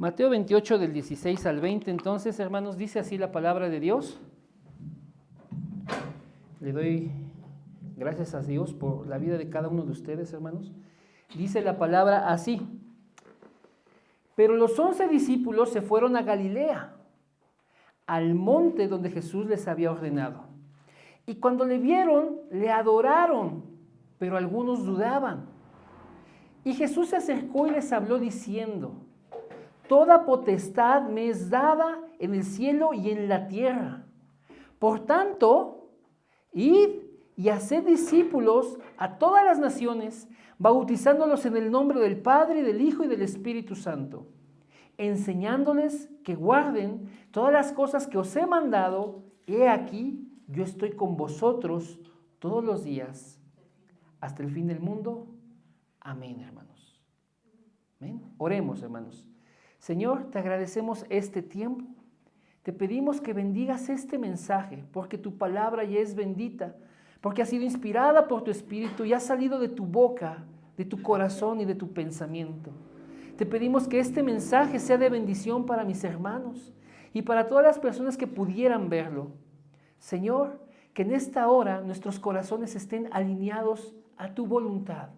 Mateo 28 del 16 al 20, entonces, hermanos, dice así la palabra de Dios. Le doy gracias a Dios por la vida de cada uno de ustedes, hermanos. Dice la palabra así: pero los 11 discípulos se fueron a Galilea, al monte donde Jesús les había ordenado. Y cuando le vieron, le adoraron, pero algunos dudaban. Y Jesús se acercó y les habló diciendo: toda potestad me es dada en el cielo y en la tierra. Por tanto, id y haced discípulos a todas las naciones, bautizándolos en el nombre del Padre, del Hijo y del Espíritu Santo, enseñándoles que guarden todas las cosas que os he mandado. He aquí, yo estoy con vosotros todos los días, hasta el fin del mundo. Amén, hermanos. Amén. Oremos, hermanos. Señor, te agradecemos este tiempo. Te pedimos que bendigas este mensaje, porque tu palabra ya es bendita, porque ha sido inspirada por tu Espíritu y ha salido de tu boca, de tu corazón y de tu pensamiento. Te pedimos que este mensaje sea de bendición para mis hermanos y para todas las personas que pudieran verlo. Señor, que en esta hora nuestros corazones estén alineados a tu voluntad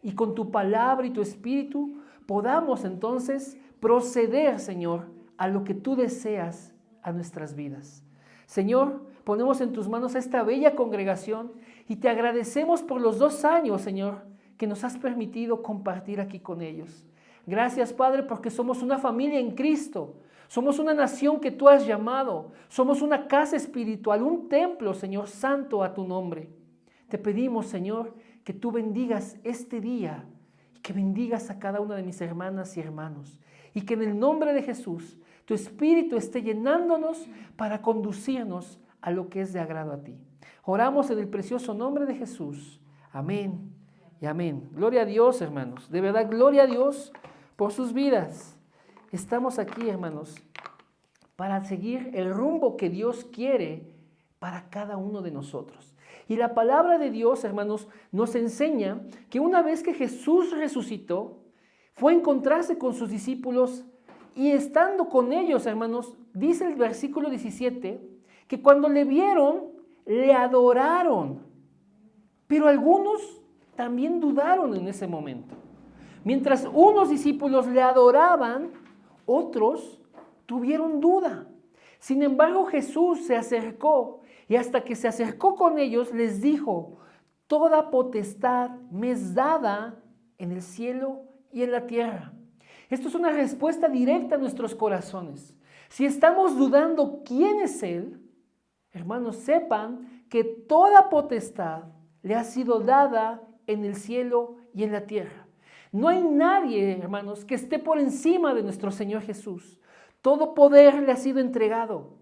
y con tu palabra y tu Espíritu podamos entonces proceder, Señor, a lo que tú deseas a nuestras vidas. Señor, ponemos en tus manos a esta bella congregación y te agradecemos por los 2 años, Señor, que nos has permitido compartir aquí con ellos. Gracias, Padre, porque somos una familia en Cristo. Somos una nación que tú has llamado. Somos una casa espiritual, un templo, Señor, santo a tu nombre. Te pedimos, Señor, que tú bendigas este día y que bendigas a cada una de mis hermanas y hermanos. Y que en el nombre de Jesús, tu Espíritu esté llenándonos para conducirnos a lo que es de agrado a ti. Oramos en el precioso nombre de Jesús. Amén y amén. Gloria a Dios, hermanos. De verdad, gloria a Dios por sus vidas. Estamos aquí, hermanos, para seguir el rumbo que Dios quiere para cada uno de nosotros. Y la palabra de Dios, hermanos, nos enseña que una vez que Jesús resucitó, fue a encontrarse con sus discípulos y estando con ellos, hermanos, dice el versículo 17, que cuando le vieron, le adoraron. Pero algunos también dudaron en ese momento. Mientras unos discípulos le adoraban, otros tuvieron duda. Sin embargo, Jesús se acercó y hasta que se acercó con ellos les dijo: toda potestad me es dada en el cielo y en la tierra. Esto es una respuesta directa a nuestros corazones. Si estamos dudando quién es Él, hermanos, sepan que toda potestad le ha sido dada en el cielo y en la tierra. No hay nadie, hermanos, que esté por encima de nuestro Señor Jesús. Todo poder le ha sido entregado.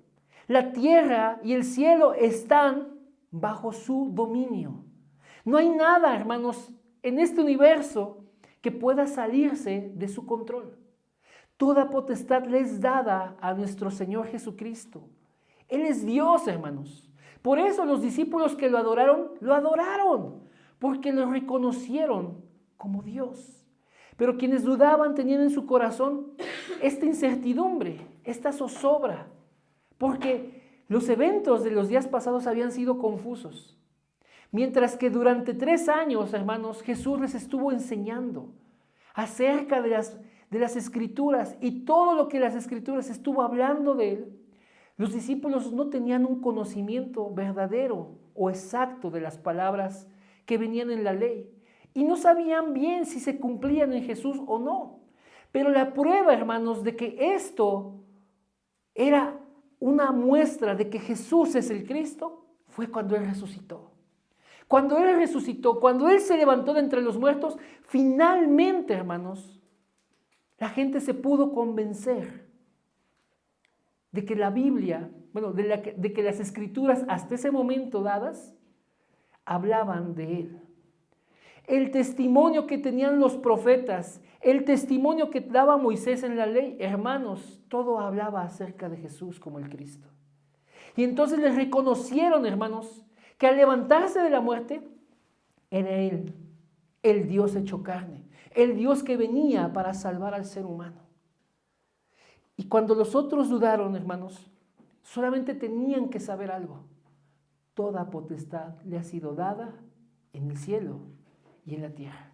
La tierra y el cielo están bajo su dominio. No hay nada, hermanos, en este universo que pueda salirse de su control. Toda potestad le es dada a nuestro Señor Jesucristo. Él es Dios, hermanos. Por eso los discípulos que lo adoraron, porque lo reconocieron como Dios. Pero quienes dudaban tenían en su corazón esta incertidumbre, esta zozobra, porque los eventos de los días pasados habían sido confusos. Mientras que durante 3 años, hermanos, Jesús les estuvo enseñando acerca de las Escrituras y todo lo que las Escrituras estuvo hablando de Él, los discípulos no tenían un conocimiento verdadero o exacto de las palabras que venían en la ley y no sabían bien si se cumplían en Jesús o no. Pero la prueba, hermanos, de que esto era una muestra de que Jesús es el Cristo fue cuando Él resucitó. Cuando Él resucitó, cuando Él se levantó de entre los muertos, finalmente, hermanos, la gente se pudo convencer de que la Biblia, de que las Escrituras hasta ese momento dadas, hablaban de Él. El testimonio que tenían los profetas, el testimonio que daba Moisés en la ley, hermanos, todo hablaba acerca de Jesús como el Cristo. Y entonces les reconocieron, hermanos, que al levantarse de la muerte, era Él, el Dios hecho carne, el Dios que venía para salvar al ser humano. Y cuando los otros dudaron, hermanos, solamente tenían que saber algo. Toda potestad le ha sido dada en el cielo y en la tierra.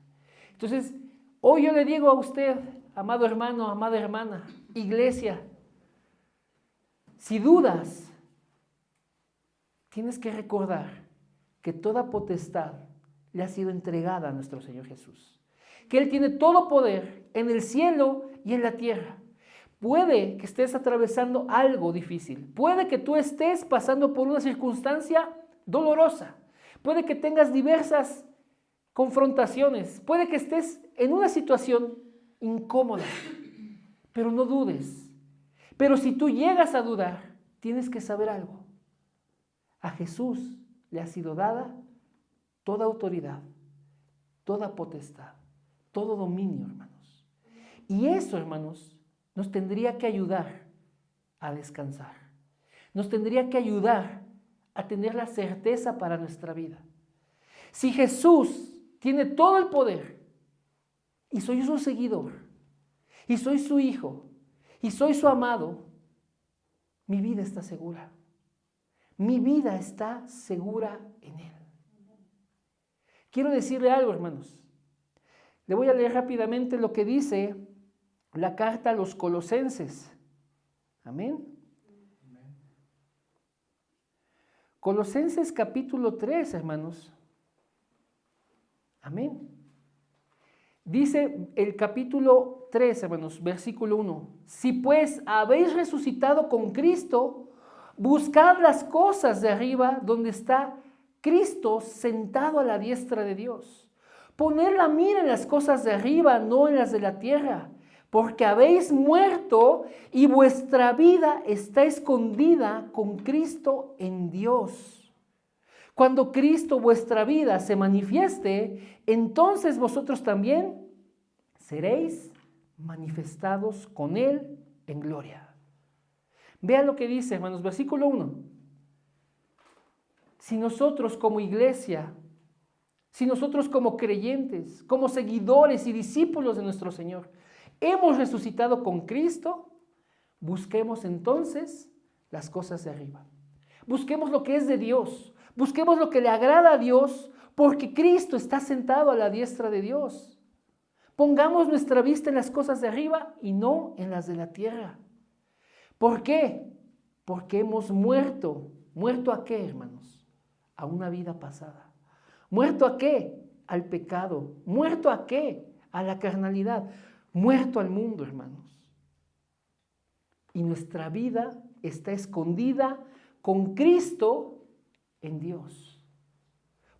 Entonces, hoy yo le digo a usted, amado hermano, amada hermana, iglesia, si dudas, tienes que recordar que toda potestad le ha sido entregada a nuestro Señor Jesús. Que Él tiene todo poder en el cielo y en la tierra. Puede que estés atravesando algo difícil. Puede que tú estés pasando por una circunstancia dolorosa. Puede que tengas diversas confrontaciones. Puede que estés en una situación incómoda. Pero no dudes. Pero si tú llegas a dudar, tienes que saber algo. A Jesús le ha sido dada toda autoridad, toda potestad, todo dominio, hermanos. Y eso, hermanos, nos tendría que ayudar a descansar. Nos tendría que ayudar a tener la certeza para nuestra vida. Si Jesús tiene todo el poder y soy su seguidor y soy su hijo y soy su amado, mi vida está segura. Mi vida está segura en Él. Quiero decirle algo, hermanos. Le voy a leer rápidamente lo que dice la carta a los Colosenses. Amén. Colosenses capítulo 3, hermanos. Amén. Dice el capítulo 3, hermanos, versículo 1. Si pues habéis resucitado con Cristo, buscad las cosas de arriba donde está Cristo sentado a la diestra de Dios. Poned la mira en las cosas de arriba, no en las de la tierra, porque habéis muerto y vuestra vida está escondida con Cristo en Dios. Cuando Cristo vuestra vida se manifieste, entonces vosotros también seréis manifestados con Él en gloria. Vean lo que dice, hermanos, versículo 1. Si nosotros como iglesia, si nosotros como creyentes, como seguidores y discípulos de nuestro Señor, hemos resucitado con Cristo, busquemos entonces las cosas de arriba. Busquemos lo que es de Dios. Busquemos lo que le agrada a Dios, porque Cristo está sentado a la diestra de Dios. Pongamos nuestra vista en las cosas de arriba y no en las de la tierra. ¿Por qué? Porque hemos muerto. ¿Muerto a qué, hermanos? A una vida pasada. ¿Muerto a qué? Al pecado. ¿Muerto a qué? A la carnalidad. Muerto al mundo, hermanos. Y nuestra vida está escondida con Cristo en Dios.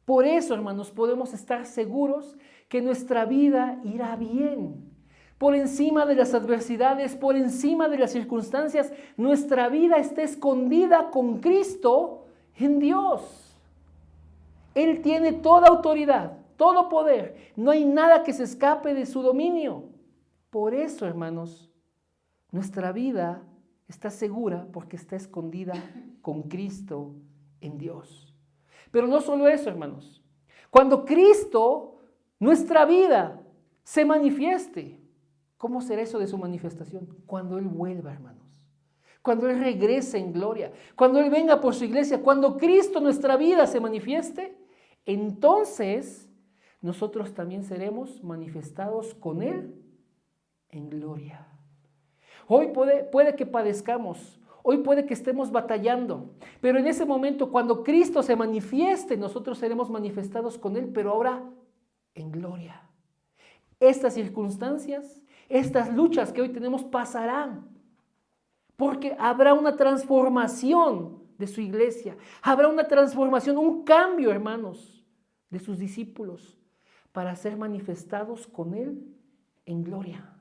Por eso, hermanos, podemos estar seguros que nuestra vida irá bien. Por encima de las adversidades, por encima de las circunstancias, nuestra vida está escondida con Cristo en Dios. Él tiene toda autoridad, todo poder. No hay nada que se escape de su dominio. Por eso, hermanos, nuestra vida está segura porque está escondida con Cristo en Dios. Pero no solo eso, hermanos. Cuando Cristo, nuestra vida, se manifieste, ¿cómo será eso de su manifestación? Cuando Él vuelva, hermanos. Cuando Él regrese en gloria. Cuando Él venga por su iglesia. Cuando Cristo, nuestra vida, se manifieste, entonces nosotros también seremos manifestados con Él en gloria. Hoy puede que padezcamos. Hoy puede que estemos batallando. Pero en ese momento, cuando Cristo se manifieste, nosotros seremos manifestados con Él, pero ahora en gloria. Estas circunstancias, estas luchas que hoy tenemos pasarán, porque habrá una transformación de su iglesia, habrá una transformación, un cambio, hermanos, de sus discípulos, para ser manifestados con Él en gloria.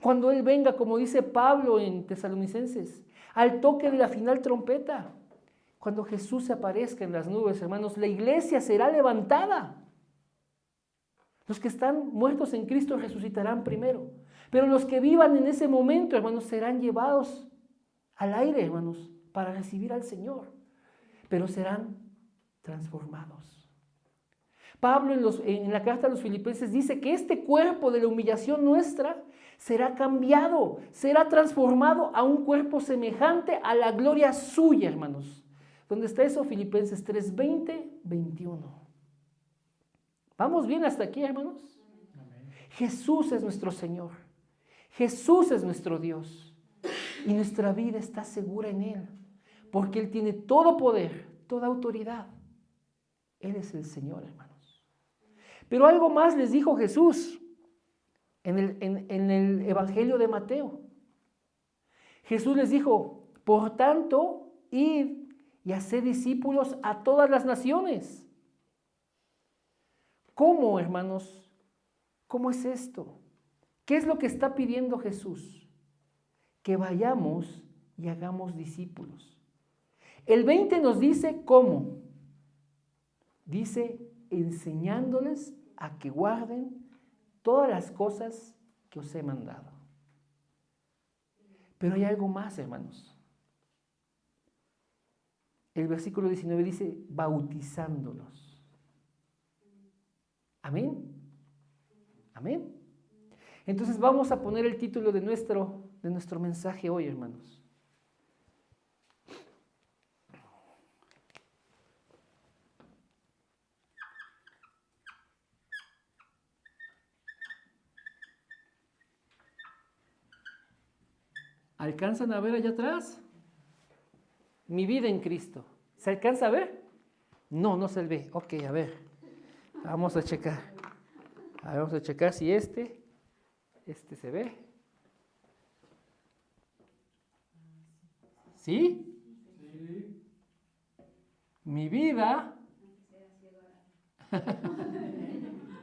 Cuando Él venga, como dice Pablo en Tesalonicenses, al toque de la final trompeta, cuando Jesús se aparezca en las nubes, hermanos, la iglesia será levantada. Los que están muertos en Cristo resucitarán primero. Pero los que vivan en ese momento, hermanos, serán llevados al aire, hermanos, para recibir al Señor. Pero serán transformados. Pablo en la carta a los Filipenses dice que este cuerpo de la humillación nuestra será cambiado, será transformado a un cuerpo semejante a la gloria suya, hermanos. ¿Dónde está eso? Filipenses 3, 20, 21. ¿Vamos bien hasta aquí, hermanos? Amén. Jesús es nuestro Señor. Jesús es nuestro Dios. Y nuestra vida está segura en Él. Porque Él tiene todo poder, toda autoridad. Él es el Señor, hermanos. Pero algo más les dijo Jesús en el Evangelio de Mateo. Jesús les dijo, por tanto, id y haced discípulos a todas las naciones. ¿Cómo, hermanos? ¿Cómo es esto? ¿Qué es lo que está pidiendo Jesús? Que vayamos y hagamos discípulos. El 20 nos dice cómo. Dice, enseñándoles a que guarden todas las cosas que os he mandado. Pero hay algo más, hermanos. El versículo 19 dice, bautizándolos. Amén. Amén. Entonces vamos a poner el título de nuestro mensaje hoy, hermanos. ¿Alcanzan a ver allá atrás? Mi vida en Cristo. ¿Se alcanza a ver? No, no se ve. Ok, a ver. Vamos a checar. Vamos a checar si este se ve. ¿Sí? Sí. Mi vida.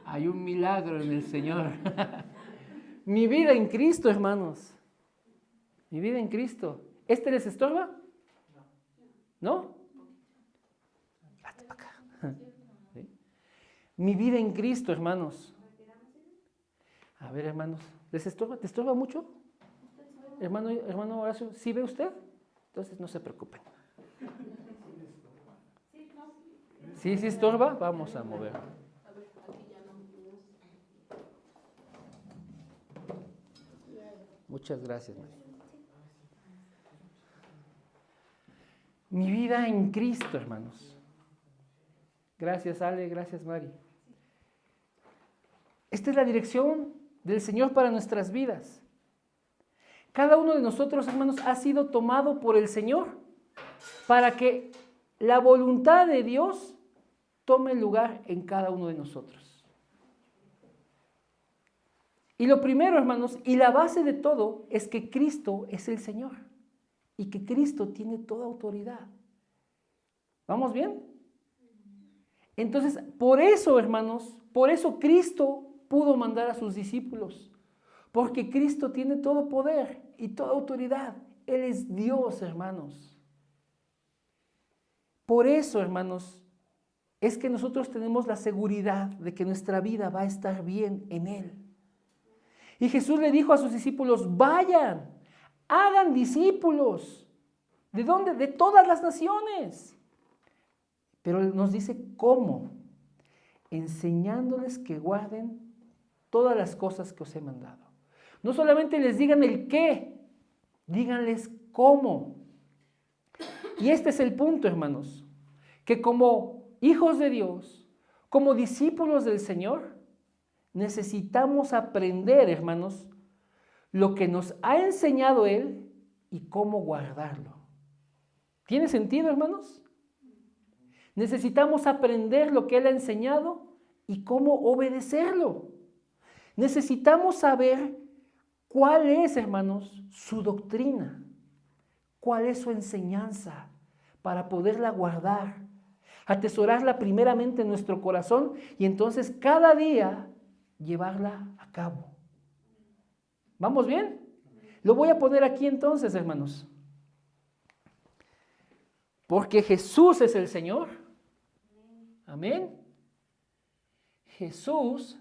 Hay un milagro en el Señor. Mi vida en Cristo, hermanos. Mi vida en Cristo. ¿Este les estorba? ¿No? Hazte para acá. ¿Sí? Mi vida en Cristo, hermanos. A ver, hermanos, ¿les estorba? ¿Te estorba mucho? Hermano Horacio, ¿sí ve usted? Entonces no se preocupen. ¿Sí estorba? Vamos a mover. Muchas gracias, María. Mi vida en Cristo, hermanos. Gracias, Ale, gracias, Mari. Esta es la dirección del Señor para nuestras vidas. Cada uno de nosotros, hermanos, ha sido tomado por el Señor para que la voluntad de Dios tome lugar en cada uno de nosotros. Y lo primero, hermanos, y la base de todo, es que Cristo es el Señor y que Cristo tiene toda autoridad. ¿Vamos bien? Entonces, por eso, hermanos, por eso Cristo pudo mandar a sus discípulos, porque Cristo tiene todo poder y toda autoridad. Él es Dios, hermanos. Por eso, hermanos, es que nosotros tenemos la seguridad de que nuestra vida va a estar bien en Él. Y Jesús le dijo a sus discípulos, vayan, hagan discípulos. ¿De dónde? De todas las naciones. Pero Él nos dice cómo. Enseñándoles que guarden todas las cosas que os he mandado. No solamente les digan el qué, díganles cómo. Y este es el punto, hermanos, que como hijos de Dios, como discípulos del Señor, necesitamos aprender, hermanos, lo que nos ha enseñado Él y cómo guardarlo. ¿Tiene sentido, hermanos? Necesitamos aprender lo que Él ha enseñado y cómo obedecerlo. Necesitamos saber cuál es, hermanos, su doctrina, cuál es su enseñanza para poderla guardar, atesorarla primeramente en nuestro corazón y entonces cada día llevarla a cabo. ¿Vamos bien? Lo voy a poner aquí entonces, hermanos. Porque Jesús es el Señor. Amén. Jesús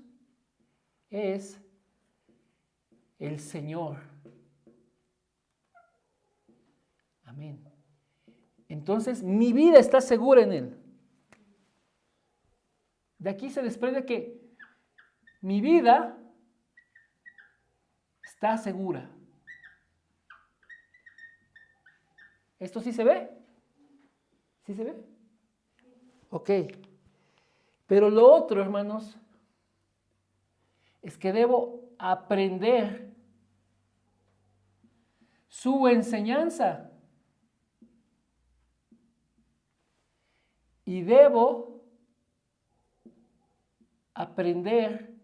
es el Señor. Amén. Entonces, mi vida está segura en Él. De aquí se desprende que mi vida está está segura. ¿Esto sí se ve? ¿Sí se ve? Ok. Pero lo otro, hermanos, es que debo aprender su enseñanza. Y debo aprender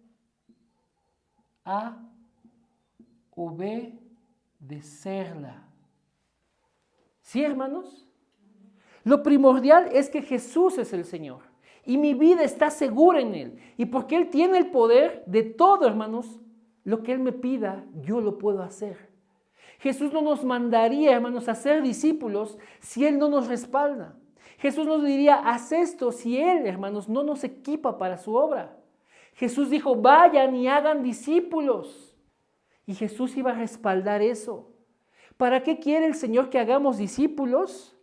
a obedecerla. ¿Sí, hermanos? Lo primordial es que Jesús es el Señor y mi vida está segura en Él. Y porque Él tiene el poder de todo, hermanos, lo que Él me pida, yo lo puedo hacer. Jesús no nos mandaría, hermanos, a ser discípulos si Él no nos respalda. Jesús nos diría, haz esto si Él, hermanos, no nos equipa para su obra. Jesús dijo, vayan y hagan discípulos. Y Jesús iba a respaldar eso. ¿Para qué quiere el Señor que hagamos discípulos?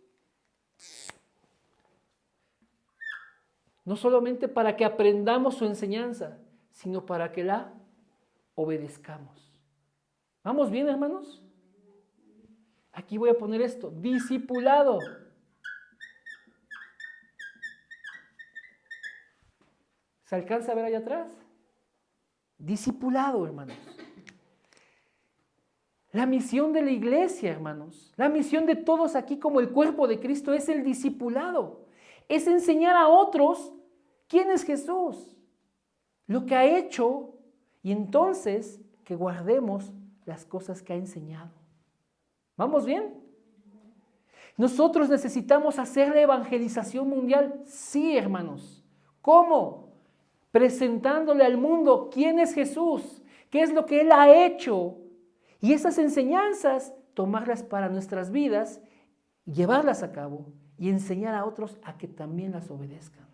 No solamente para que aprendamos su enseñanza, sino para que la obedezcamos. ¿Vamos bien, hermanos? Aquí voy a poner esto, discipulado. ¿Se alcanza a ver allá atrás? Discipulado, hermanos. La misión de la iglesia, hermanos, la misión de todos aquí como el cuerpo de Cristo es el discipulado. Es enseñar a otros quién es Jesús, lo que ha hecho, y entonces que guardemos las cosas que ha enseñado. ¿Vamos bien? Nosotros necesitamos hacer la evangelización mundial. Sí, hermanos. ¿Cómo? Presentándole al mundo quién es Jesús, qué es lo que Él ha hecho. Y esas enseñanzas, tomarlas para nuestras vidas, llevarlas a cabo y enseñar a otros a que también las obedezcan.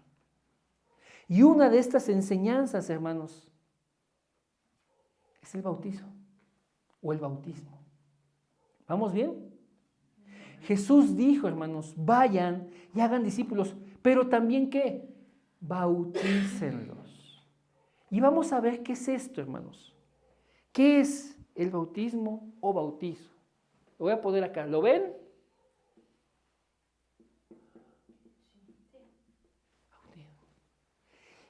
Y una de estas enseñanzas, hermanos, es el bautizo o el bautismo. ¿Vamos bien? Jesús dijo, hermanos, vayan y hagan discípulos, pero también ¿qué? Bautícenlos. Y vamos a ver qué es esto, hermanos. ¿Qué es el bautismo o bautizo? Lo voy a poner acá. ¿Lo ven?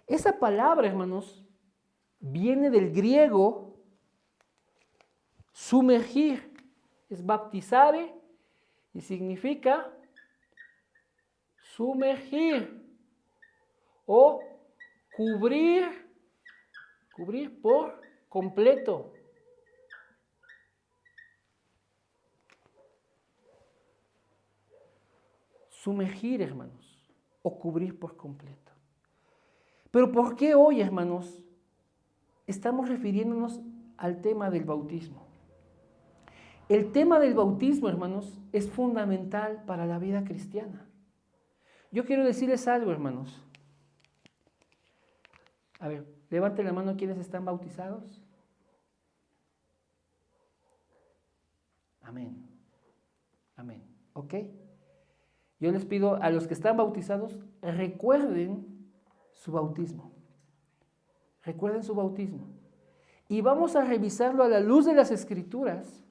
Esa palabra, hermanos, viene del griego sumergir. Es baptizare y significa sumergir o cubrir por completo. Sumergir, hermanos, o cubrir por completo. Pero ¿por qué hoy, hermanos, estamos refiriéndonos al tema del bautismo? El tema del bautismo, hermanos, es fundamental para la vida cristiana. Yo quiero decirles algo, hermanos. A ver, levanten la mano quienes están bautizados. Amén. Amén. ¿Ok? Yo les pido a los que están bautizados, recuerden su bautismo. Recuerden su bautismo. Y vamos a revisarlo a la luz de las Escrituras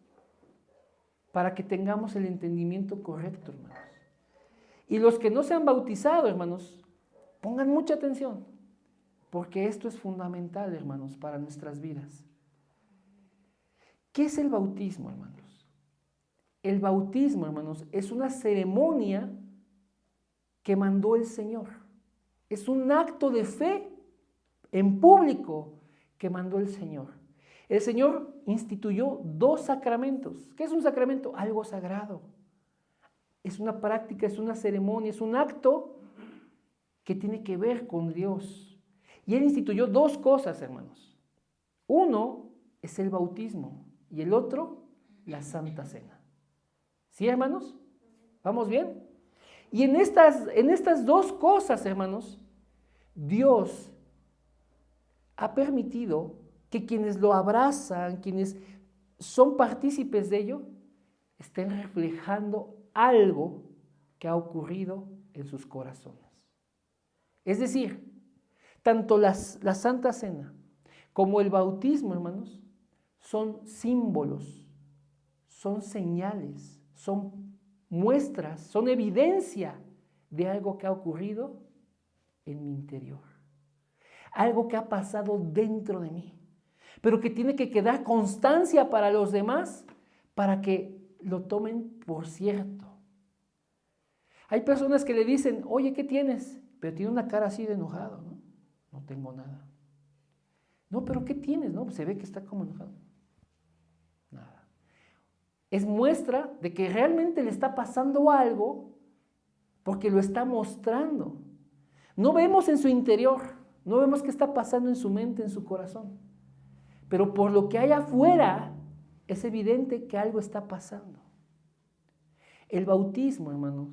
para que tengamos el entendimiento correcto, hermanos. Y los que no se han bautizado, hermanos, pongan mucha atención, porque esto es fundamental, hermanos, para nuestras vidas. ¿Qué es el bautismo, hermanos? El bautismo, hermanos, es una ceremonia que mandó el Señor. Es un acto de fe en público que mandó el Señor. El Señor instituyó 2 sacramentos. ¿Qué es un sacramento? Algo sagrado. Es una práctica, es una ceremonia, es un acto que tiene que ver con Dios. Y Él instituyó 2 cosas, hermanos. Uno es el bautismo y el otro, la Santa Cena. ¿Sí, hermanos? ¿Vamos bien? Y en estas 2 cosas, hermanos, Dios ha permitido que quienes lo abrazan, quienes son partícipes de ello, estén reflejando algo que ha ocurrido en sus corazones. Es decir, tanto la Santa Cena como el bautismo, hermanos, son símbolos, son señales, son muestras, son evidencia de algo que ha ocurrido en mi interior. Algo que ha pasado dentro de mí, pero que tiene que quedar constancia para los demás, para que lo tomen por cierto. Hay personas que le dicen, oye, ¿qué tienes? Pero tiene una cara así de enojado, ¿no? No tengo nada. No, pero ¿qué tienes? No, se ve que está como enojado. Nada. Es muestra de que realmente le está pasando algo porque lo está mostrando. No vemos en su interior, no vemos qué está pasando en su mente, en su corazón. Pero por lo que hay afuera, es evidente que algo está pasando. El bautismo, hermanos,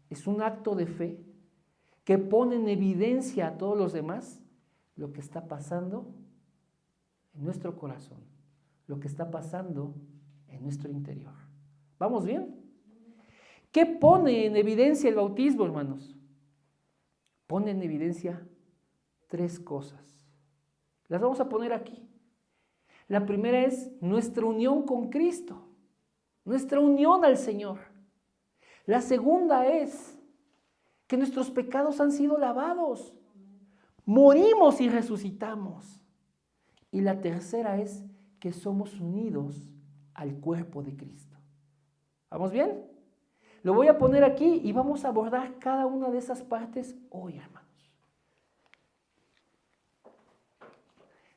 es un acto de fe que pone en evidencia a todos los demás lo que está pasando en nuestro corazón, lo que está pasando en nuestro interior. ¿Vamos bien? ¿Qué pone en evidencia el bautismo, hermanos? Pone en evidencia 3 cosas. Las vamos a poner aquí. La primera es nuestra unión con Cristo, nuestra unión al Señor. La segunda es que nuestros pecados han sido lavados, morimos y resucitamos. Y la tercera es que somos unidos al cuerpo de Cristo. ¿Vamos bien? Lo voy a poner aquí y vamos a abordar cada una de esas partes hoy, hermanos.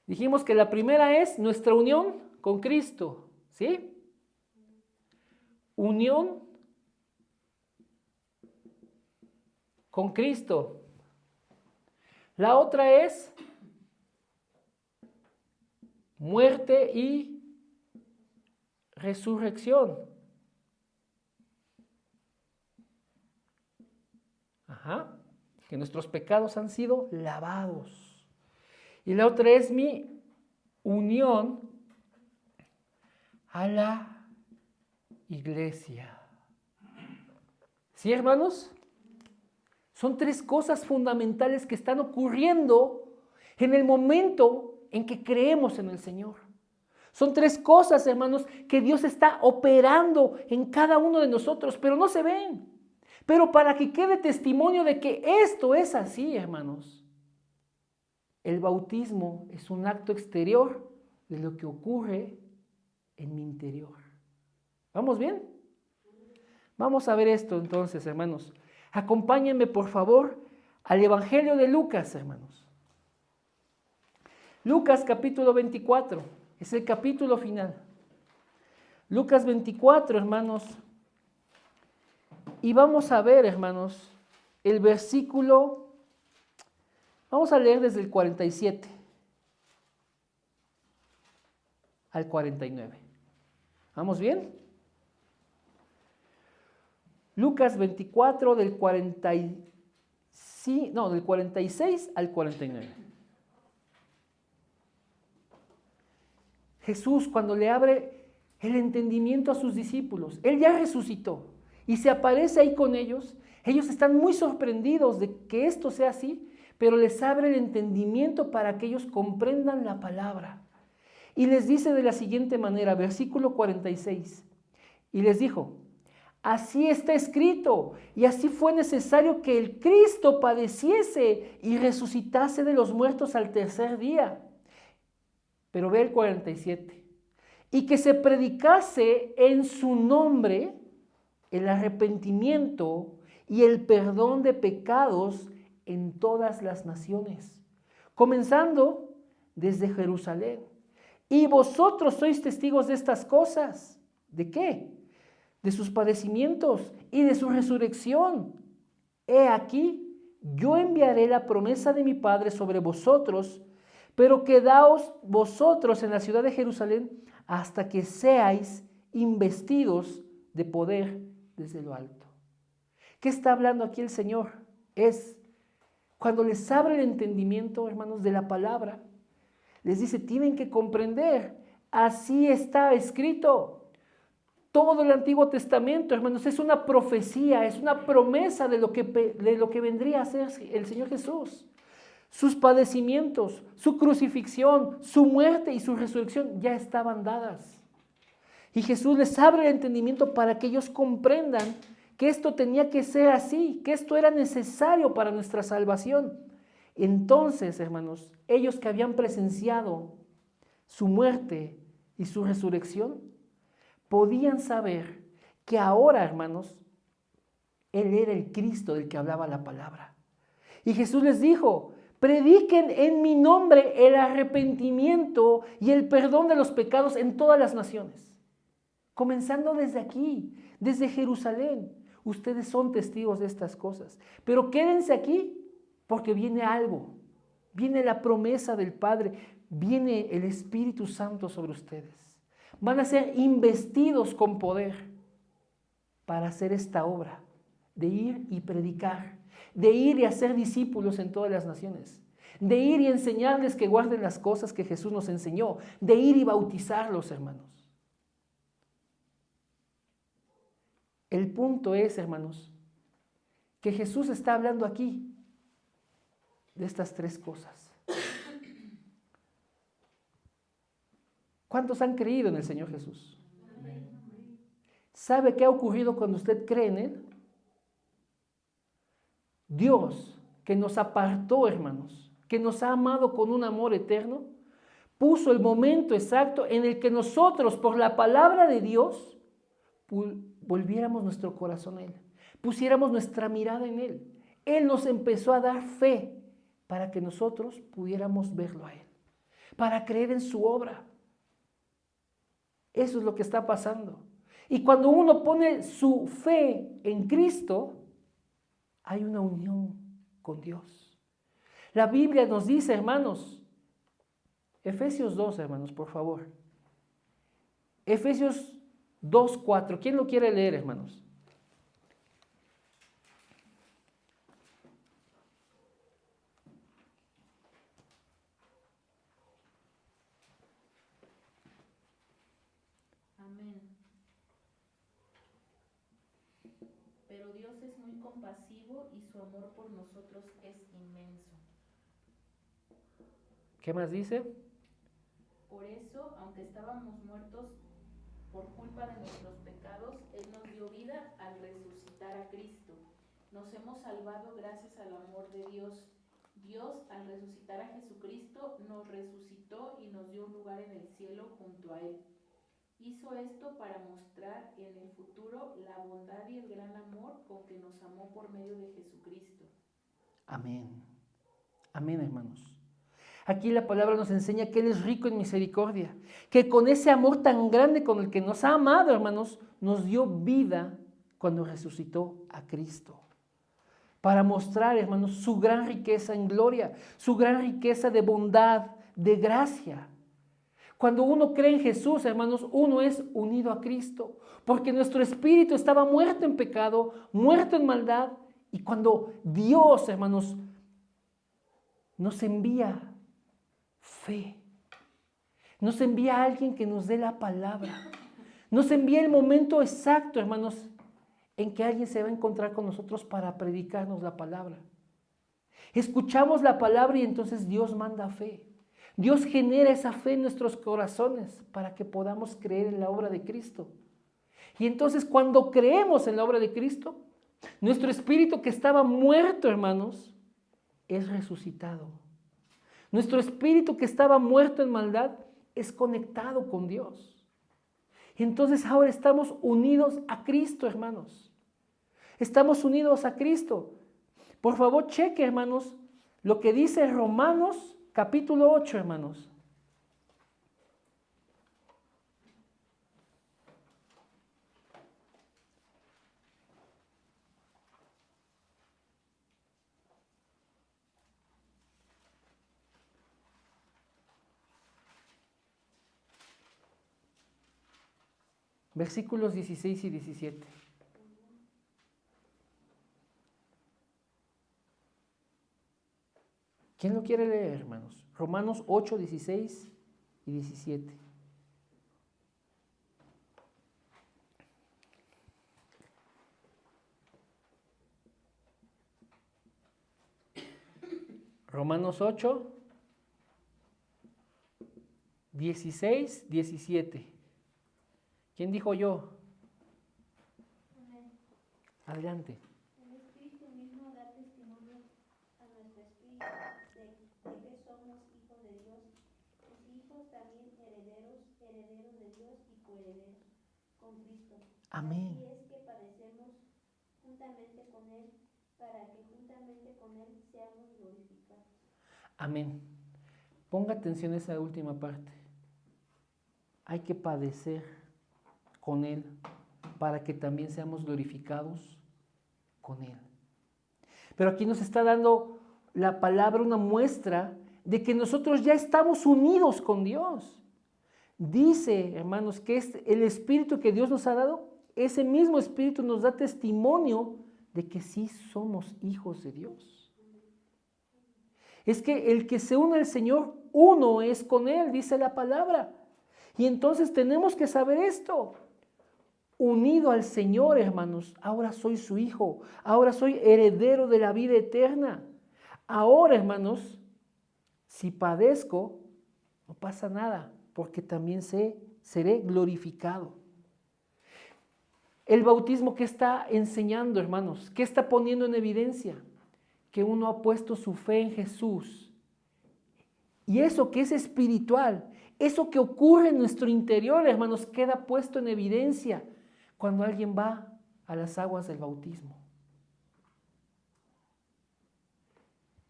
Dijimos que la primera es nuestra unión con Cristo, ¿sí? Unión con Cristo. La otra es muerte y resurrección. Que nuestros pecados han sido lavados. Y la otra es mi unión a la iglesia. ¿Sí, hermanos? Son 3 cosas fundamentales que están ocurriendo en el momento en que creemos en el Señor. Son 3 cosas, hermanos, que Dios está operando en cada uno de nosotros, pero no se ven. Pero para que quede testimonio de que esto es así, hermanos, el bautismo es un acto exterior de lo que ocurre en mi interior. ¿Vamos bien? Vamos a ver esto entonces, hermanos. Acompáñenme, por favor, al Evangelio de Lucas, hermanos. Lucas capítulo 24, es el capítulo final. Lucas 24, hermanos. Y vamos a ver, hermanos, el versículo, vamos a leer desde el 47 al 49. ¿Vamos bien? Lucas 24 del 46 al 49. Jesús, cuando le abre el entendimiento a sus discípulos, Él ya resucitó y se aparece ahí con ellos. Ellos están muy sorprendidos de que esto sea así, pero les abre el entendimiento para que ellos comprendan la palabra. Y les dice de la siguiente manera, versículo 46, y les dijo: así está escrito, y así fue necesario que el Cristo padeciese y resucitase de los muertos al tercer día. Pero ve el 47. Y que se predicase en su nombre el arrepentimiento y el perdón de pecados en todas las naciones, comenzando desde Jerusalén. Y vosotros sois testigos de estas cosas. ¿De qué? De sus padecimientos y de su resurrección. He aquí, yo enviaré la promesa de mi Padre sobre vosotros, pero quedaos vosotros en la ciudad de Jerusalén hasta que seáis investidos de poder desde lo alto. ¿Qué está hablando aquí el Señor? Es cuando les abre el entendimiento, hermanos, de la palabra, les dice, tienen que comprender, así está escrito. Todo el Antiguo Testamento, hermanos, es una profecía, es una promesa de lo que vendría a ser el Señor Jesús. sus padecimientos, su crucifixión, su muerte y su resurrección ya estaban dadas. Y Jesús les abre el entendimiento para que ellos comprendan que esto tenía que ser así, que esto era necesario para nuestra salvación. Entonces, hermanos, ellos que habían presenciado su muerte y su resurrección, podían saber que ahora, hermanos, Él era el Cristo del que hablaba la palabra. Y Jesús les dijo: prediquen en mi nombre el arrepentimiento y el perdón de los pecados en todas las naciones. Comenzando desde aquí, desde Jerusalén. Ustedes son testigos de estas cosas. Pero quédense aquí porque viene algo. Viene la promesa del Padre. Viene el Espíritu Santo sobre ustedes. Van a ser investidos con poder para hacer esta obra de ir y predicar, de ir y hacer discípulos en todas las naciones, de ir y enseñarles que guarden las cosas que Jesús nos enseñó, de ir y bautizarlos, hermanos. El punto es, hermanos, que Jesús está hablando aquí de estas tres cosas. ¿Cuántos han creído en el Señor Jesús? ¿Sabe qué ha ocurrido cuando usted cree en Él? Dios, que nos apartó, hermanos, que nos ha amado con un amor eterno, puso el momento exacto en el que nosotros, por la palabra de Dios, volviéramos nuestro corazón a Él, pusiéramos nuestra mirada en Él. Él nos empezó a dar fe para que nosotros pudiéramos verlo a Él, para creer en su obra. Eso es lo que está pasando. Y cuando uno pone su fe en Cristo, hay una unión con Dios. La Biblia nos dice, hermanos, Efesios 2, hermanos, por favor. Efesios 2:4. ¿Quién lo quiere leer, hermanos? Amén. Pero Dios es muy compasivo y su amor por nosotros es inmenso. ¿Qué más dice? Por eso, aunque estábamos muertos por culpa de nuestros pecados, Él nos dio vida al resucitar a Cristo. Nos hemos salvado gracias al amor de Dios. Dios, al resucitar a Jesucristo, nos resucitó y nos dio un lugar en el cielo junto a Él. Hizo esto para mostrar en el futuro la bondad y el gran amor con que nos amó por medio de Jesucristo. Amén. Amén, hermanos. Aquí la palabra nos enseña que Él es rico en misericordia, que con ese amor tan grande con el que nos ha amado, hermanos, nos dio vida cuando resucitó a Cristo. Para mostrar, hermanos, su gran riqueza en gloria, su gran riqueza de bondad, de gracia. Cuando uno cree en Jesús, hermanos, uno es unido a Cristo, porque nuestro espíritu estaba muerto en pecado, muerto en maldad, y cuando Dios, hermanos, nos envía fe, nos envía a alguien que nos dé la palabra, nos envía el momento exacto, hermanos, en que alguien se va a encontrar con nosotros para predicarnos la palabra. Escuchamos la palabra y entonces Dios manda fe. Dios genera esa fe en nuestros corazones para que podamos creer en la obra de Cristo. Y entonces cuando creemos en la obra de Cristo, nuestro espíritu que estaba muerto, hermanos, es resucitado. Nuestro espíritu que estaba muerto en maldad es conectado con Dios. Y entonces ahora estamos unidos a Cristo, hermanos. Estamos unidos a Cristo. Por favor, cheque, hermanos, lo que dice Romanos capítulo 8, hermanos. Versículos 16 y 17. ¿Quién lo quiere leer, hermanos? Romanos 8, 16 y 17. Romanos 8, 16, 17. ¿Quién dijo yo? Amén. Adelante. El Espíritu mismo da testimonio a nuestro espíritu de que somos hijos de Dios, y si hijos también herederos, herederos de Dios y coherederos con Cristo. Amén. Así es que padecemos juntamente con Él, para que juntamente con Él seamos glorificados. Amén. Ponga atención a esa última parte. Hay que padecer con Él para que también seamos glorificados con Él. Pero aquí nos está dando la palabra una muestra de que nosotros ya estamos unidos con Dios. Dice, hermanos, que es el Espíritu que Dios nos ha dado, ese mismo Espíritu nos da testimonio de que sí somos hijos de Dios. Es que el que se une al Señor, uno es con Él, dice la palabra. Y entonces tenemos que saber esto. Unido al Señor, hermanos, ahora soy su hijo, ahora soy heredero de la vida eterna. Ahora, hermanos, si padezco, no pasa nada, porque también seré glorificado. El bautismo, ¿qué está enseñando, hermanos? ¿Qué está poniendo en evidencia? Que uno ha puesto su fe en Jesús. Y eso que es espiritual, eso que ocurre en nuestro interior, hermanos, queda puesto en evidencia cuando alguien va a las aguas del bautismo.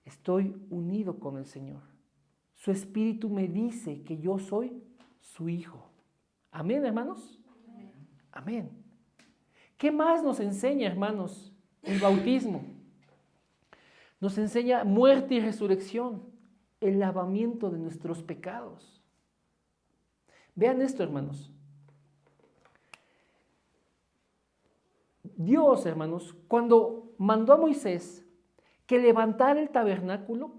Estoy unido con el Señor. Su Espíritu me dice que yo soy su hijo. Amén, hermanos. Amén. Amén. ¿Qué más nos enseña, hermanos, el bautismo? Nos enseña muerte y resurrección, el lavamiento de nuestros pecados. Vean esto, hermanos. Dios, hermanos, cuando mandó a Moisés que levantara el tabernáculo,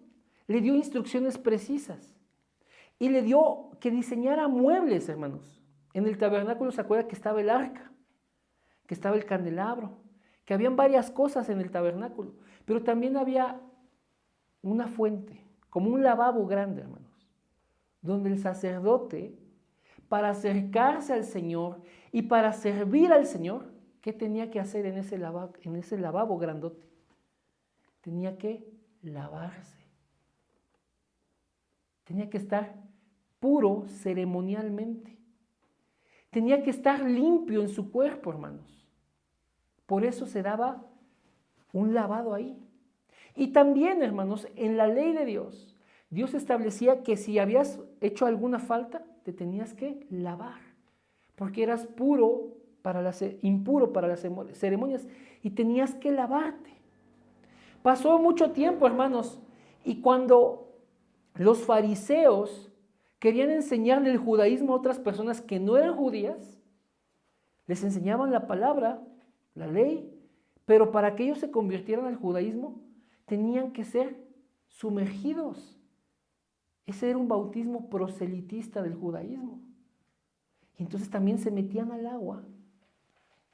le dio instrucciones precisas y le dio que diseñara muebles, hermanos. En el tabernáculo se acuerda que estaba el arca, que estaba el candelabro, que habían varias cosas en el tabernáculo, pero también había una fuente, como un lavabo grande, hermanos, donde el sacerdote, para acercarse al Señor y para servir al Señor, ¿qué tenía que hacer en ese lavabo grandote? Tenía que lavarse. Tenía que estar puro ceremonialmente. Tenía que estar limpio en su cuerpo, hermanos. Por eso se daba un lavado ahí. Y también, hermanos, en la ley de Dios, Dios establecía que si habías hecho alguna falta, te tenías que lavar, porque eras impuro para las ceremonias y tenías que lavarte. Pasó mucho tiempo, hermanos, y cuando los fariseos querían enseñarle el judaísmo a otras personas que no eran judías, les enseñaban la palabra, la ley, pero para que ellos se convirtieran al judaísmo, tenían que ser sumergidos. Ese era un bautismo proselitista del judaísmo. Y entonces también se metían al agua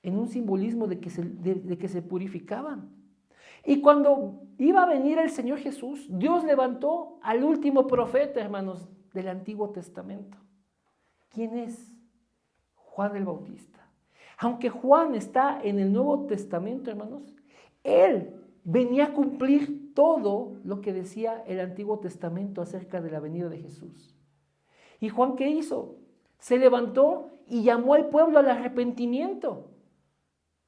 en un simbolismo de que se purificaban. Y cuando iba a venir el Señor Jesús, Dios levantó al último profeta, hermanos, del Antiguo Testamento. ¿Quién es? Juan el Bautista. Aunque Juan está en el Nuevo Testamento, hermanos, él venía a cumplir todo lo que decía el Antiguo Testamento acerca de la venida de Jesús. ¿Y Juan qué hizo? Se levantó y llamó al pueblo al arrepentimiento.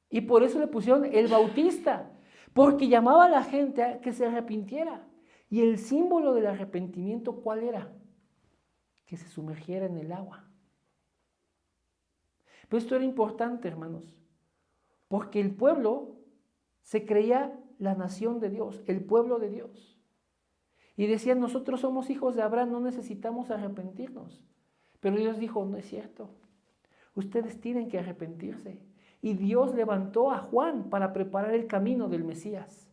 Y por eso le pusieron el Bautista, porque llamaba a la gente a que se arrepintiera. Y el símbolo del arrepentimiento, ¿cuál era? Que se sumergiera en el agua. Pero esto era importante, hermanos, porque el pueblo se creía la nación de Dios, el pueblo de Dios. Y decían, nosotros somos hijos de Abraham, no necesitamos arrepentirnos. Pero Dios dijo, no es cierto, ustedes tienen que arrepentirse. Y Dios levantó a Juan para preparar el camino del Mesías.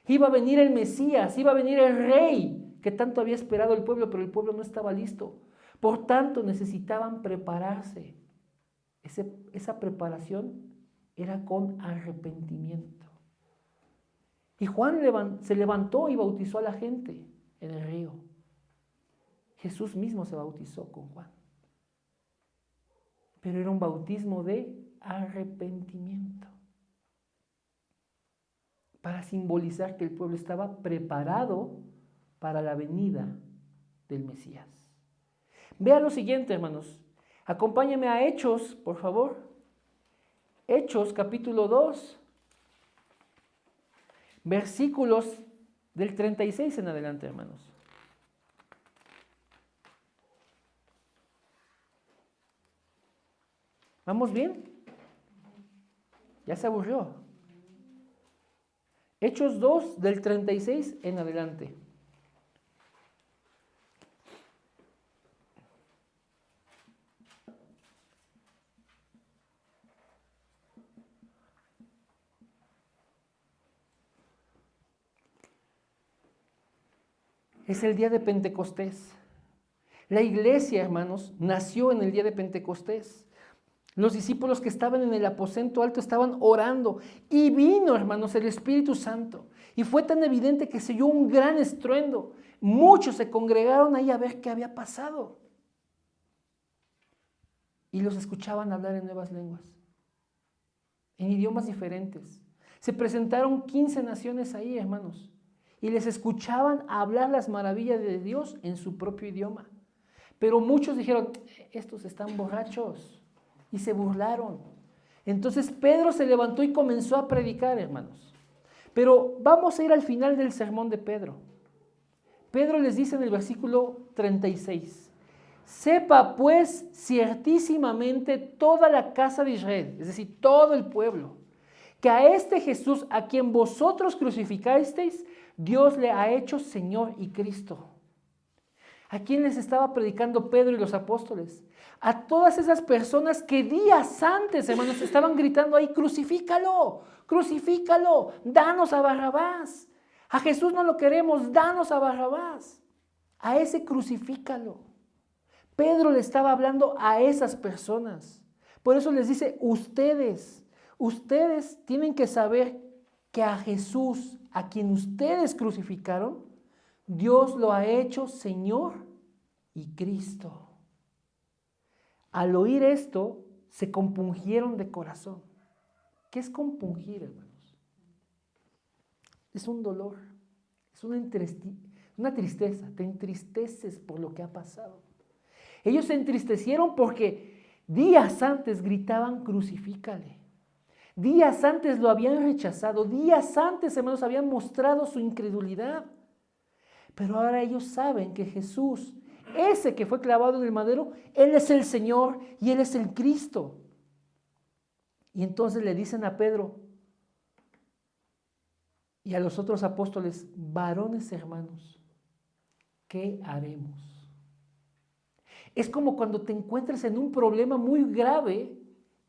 Iba a venir el Mesías, iba a venir el rey que tanto había esperado el pueblo, pero el pueblo no estaba listo. Por tanto, necesitaban prepararse. Esa preparación era con arrepentimiento. Y Juan se levantó y bautizó a la gente en el río. Jesús mismo se bautizó con Juan. Pero era un bautismo de arrepentimiento, para simbolizar que el pueblo estaba preparado para la venida del Mesías. Vean lo siguiente, hermanos. Acompáñenme a Hechos, por favor. Hechos, capítulo 2, versículos del 36 en adelante, hermanos. ¿Vamos bien? Ya se aburrió. Hechos 2, del 36 en adelante. Es el día de Pentecostés. La iglesia, hermanos, nació en el día de Pentecostés. Los discípulos que estaban en el aposento alto estaban orando y vino, hermanos, el Espíritu Santo. Y fue tan evidente que se oyó un gran estruendo. Muchos se congregaron ahí a ver qué había pasado. Y los escuchaban hablar en nuevas lenguas, en idiomas diferentes. Se presentaron 15 naciones ahí, hermanos, y les escuchaban hablar las maravillas de Dios en su propio idioma. Pero muchos dijeron, estos están borrachos. Y se burlaron. Entonces Pedro se levantó y comenzó a predicar, hermanos. Pero vamos a ir al final del sermón de Pedro. Pedro les dice en el versículo 36, sepa pues ciertísimamente toda la casa de Israel, es decir, todo el pueblo, que a este Jesús a quien vosotros crucificasteis, Dios le ha hecho Señor y Cristo. ¿A quién les estaba predicando Pedro y los apóstoles? A todas esas personas que días antes, hermanos, estaban gritando ahí, crucifícalo, crucifícalo, danos a Barrabás. A Jesús no lo queremos, danos a Barrabás. A ese crucifícalo. Pedro le estaba hablando a esas personas. Por eso les dice, ustedes tienen que saber que a Jesús, a quien ustedes crucificaron, Dios lo ha hecho Señor y Cristo. Al oír esto, se compungieron de corazón. ¿Qué es compungir, hermanos? Es un dolor, es una tristeza. Te entristeces por lo que ha pasado. Ellos se entristecieron porque días antes gritaban, crucifícale. Días antes lo habían rechazado. Días antes, hermanos, habían mostrado su incredulidad. Pero ahora ellos saben que Jesús, ese que fue clavado en el madero, Él es el Señor y Él es el Cristo. Y entonces le dicen a Pedro y a los otros apóstoles, varones hermanos, ¿qué haremos? Es como cuando te encuentras en un problema muy grave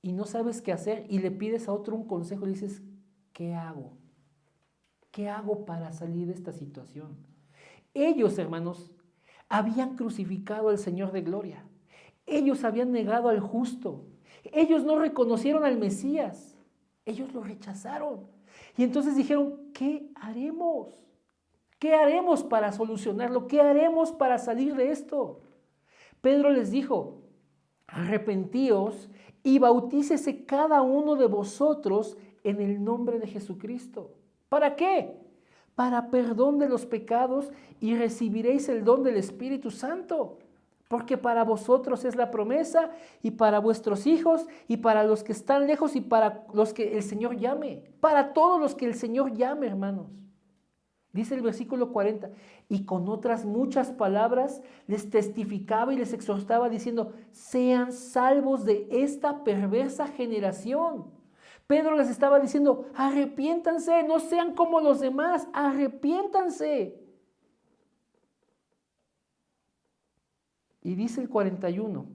y no sabes qué hacer y le pides a otro un consejo y dices, ¿qué hago? ¿Qué hago para salir de esta situación? Ellos, hermanos, habían crucificado al Señor de gloria. Ellos habían negado al justo. Ellos no reconocieron al Mesías. Ellos lo rechazaron. Y entonces dijeron, ¿qué haremos? ¿Qué haremos para solucionarlo? ¿Qué haremos para salir de esto? Pedro les dijo, arrepentíos y bautícese cada uno de vosotros en el nombre de Jesucristo. ¿Para qué? Para perdón de los pecados y recibiréis el don del Espíritu Santo. Porque para vosotros es la promesa y para vuestros hijos y para los que están lejos y para los que el Señor llame. Para todos los que el Señor llame, hermanos. Dice el versículo 40, y con otras muchas palabras les testificaba y les exhortaba diciendo, sean salvos de esta perversa generación. Pedro les estaba diciendo, arrepiéntanse, no sean como los demás, arrepiéntanse. Y dice el 41,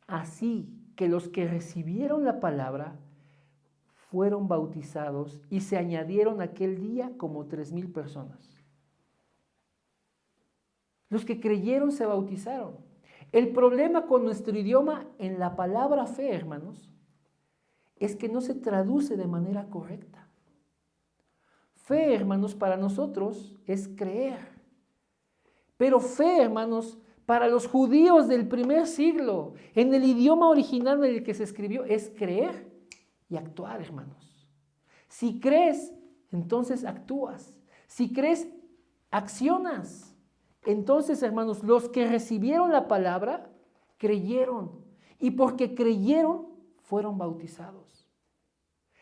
así que los que recibieron la palabra fueron bautizados y se añadieron aquel día como 3,000 personas. Los que creyeron se bautizaron. El problema con nuestro idioma en la palabra fe, hermanos, es que no se traduce de manera correcta. Fe, hermanos, para nosotros es creer. Pero fe, hermanos, para los judíos del primer siglo, en el idioma original en el que se escribió, es creer y actuar, hermanos. Si crees, entonces actúas. Si crees, accionas. Entonces, hermanos, los que recibieron la palabra, creyeron. Y porque creyeron, fueron bautizados.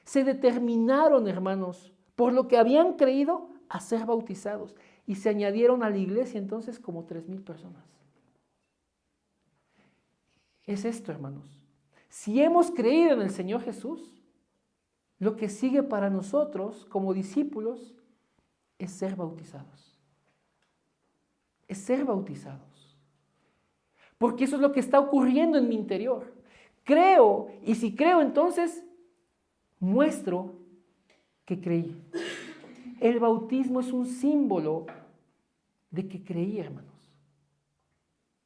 Se determinaron, hermanos, por lo que habían creído, a ser bautizados. Y se añadieron a la iglesia entonces como 3,000 personas. Es esto, hermanos. Si hemos creído en el Señor Jesús, lo que sigue para nosotros como discípulos es ser bautizados. Es ser bautizados. Porque eso es lo que está ocurriendo en mi interior. Creo, y si creo, entonces muestro que creí. El bautismo es un símbolo de que creí, hermanos.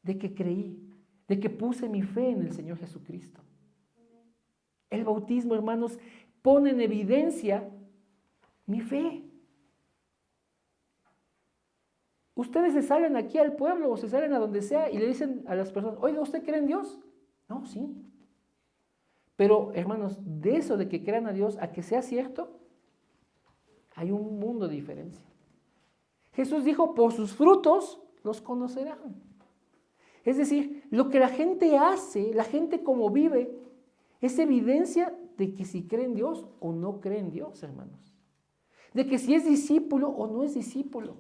De que creí. De que puse mi fe en el Señor Jesucristo. El bautismo, hermanos, pone en evidencia mi fe. Ustedes se salen aquí al pueblo o se salen a donde sea y le dicen a las personas, oiga, ¿usted cree en Dios? No, sí. Pero, hermanos, de eso de que crean a Dios a que sea cierto, hay un mundo de diferencia. Jesús dijo, por sus frutos los conocerán. Es decir, lo que la gente hace, la gente como vive, es evidencia de que si cree en Dios o no cree en Dios, hermanos. De que si es discípulo o no es discípulo.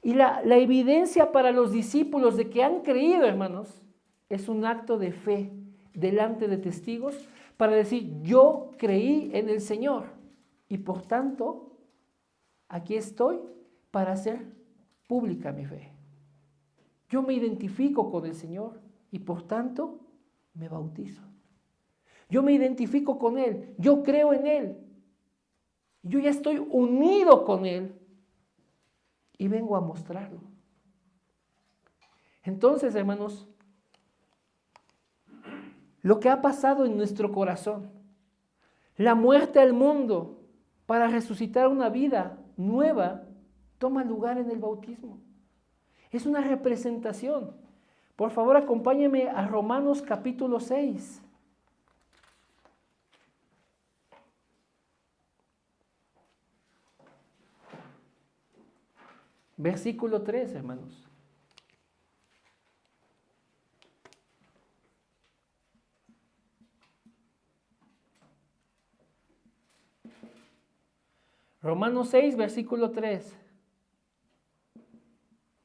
Y la evidencia para los discípulos de que han creído, hermanos, es un acto de fe delante de testigos para decir, yo creí en el Señor y por tanto, aquí estoy para hacer pública mi fe. Yo me identifico con el Señor y por tanto me bautizo. Yo me identifico con Él, yo creo en Él. Yo ya estoy unido con Él y vengo a mostrarlo. Entonces, hermanos, lo que ha pasado en nuestro corazón, la muerte al mundo para resucitar una vida nueva, toma lugar en el bautismo. Es una representación. Por favor, acompáñenme a Romanos capítulo 6. Versículo 3, hermanos. Romanos 6, versículo 3.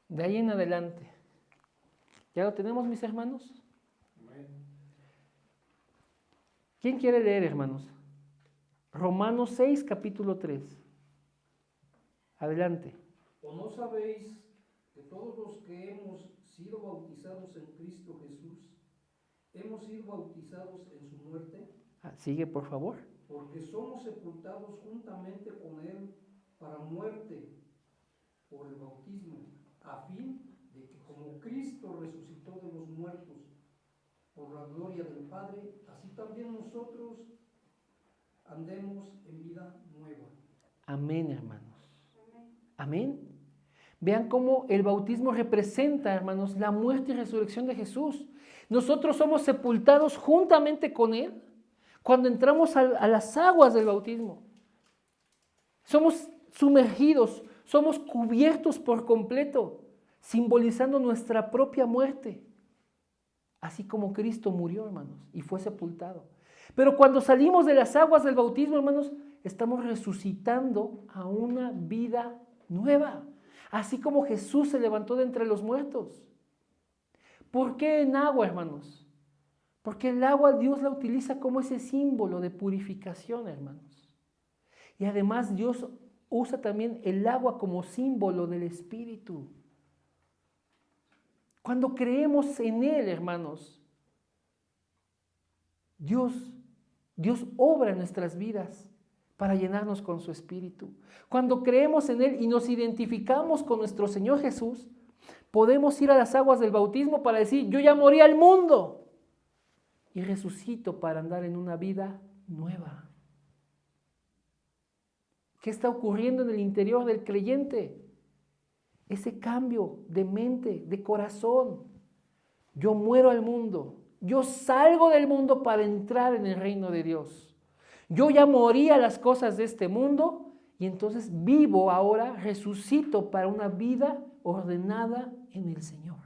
De ahí en adelante. ¿Ya lo tenemos, mis hermanos? ¿Quién quiere leer, hermanos? Romanos 6, capítulo 3. Adelante. ¿O no sabéis que todos los que hemos sido bautizados en Cristo Jesús, hemos sido bautizados en su muerte? Sigue, por favor. Porque somos sepultados juntamente con Él para muerte por el bautismo, a fin de que como Cristo resucitó de los muertos por la gloria del Padre, así también nosotros andemos en vida nueva. Amén, hermanos. Amén. Vean cómo el bautismo representa, hermanos, la muerte y resurrección de Jesús. Nosotros somos sepultados juntamente con Él cuando entramos a las aguas del bautismo. Somos sumergidos, somos cubiertos por completo, simbolizando nuestra propia muerte. Así como Cristo murió, hermanos, y fue sepultado. Pero cuando salimos de las aguas del bautismo, hermanos, estamos resucitando a una vida nueva. Así como Jesús se levantó de entre los muertos. ¿Por qué en agua, hermanos? Porque el agua Dios la utiliza como ese símbolo de purificación, hermanos. Y además Dios usa también el agua como símbolo del Espíritu. Cuando creemos en Él, hermanos, Dios obra en nuestras vidas para llenarnos con su Espíritu. Cuando creemos en Él y nos identificamos con nuestro Señor Jesús, podemos ir a las aguas del bautismo para decir, yo ya morí al mundo y resucito para andar en una vida nueva. ¿Qué está ocurriendo en el interior del creyente? Ese cambio de mente, de corazón. Yo muero al mundo. Yo salgo del mundo para entrar en el reino de Dios. Yo ya morí a las cosas de este mundo y entonces vivo ahora, resucito para una vida ordenada en el Señor.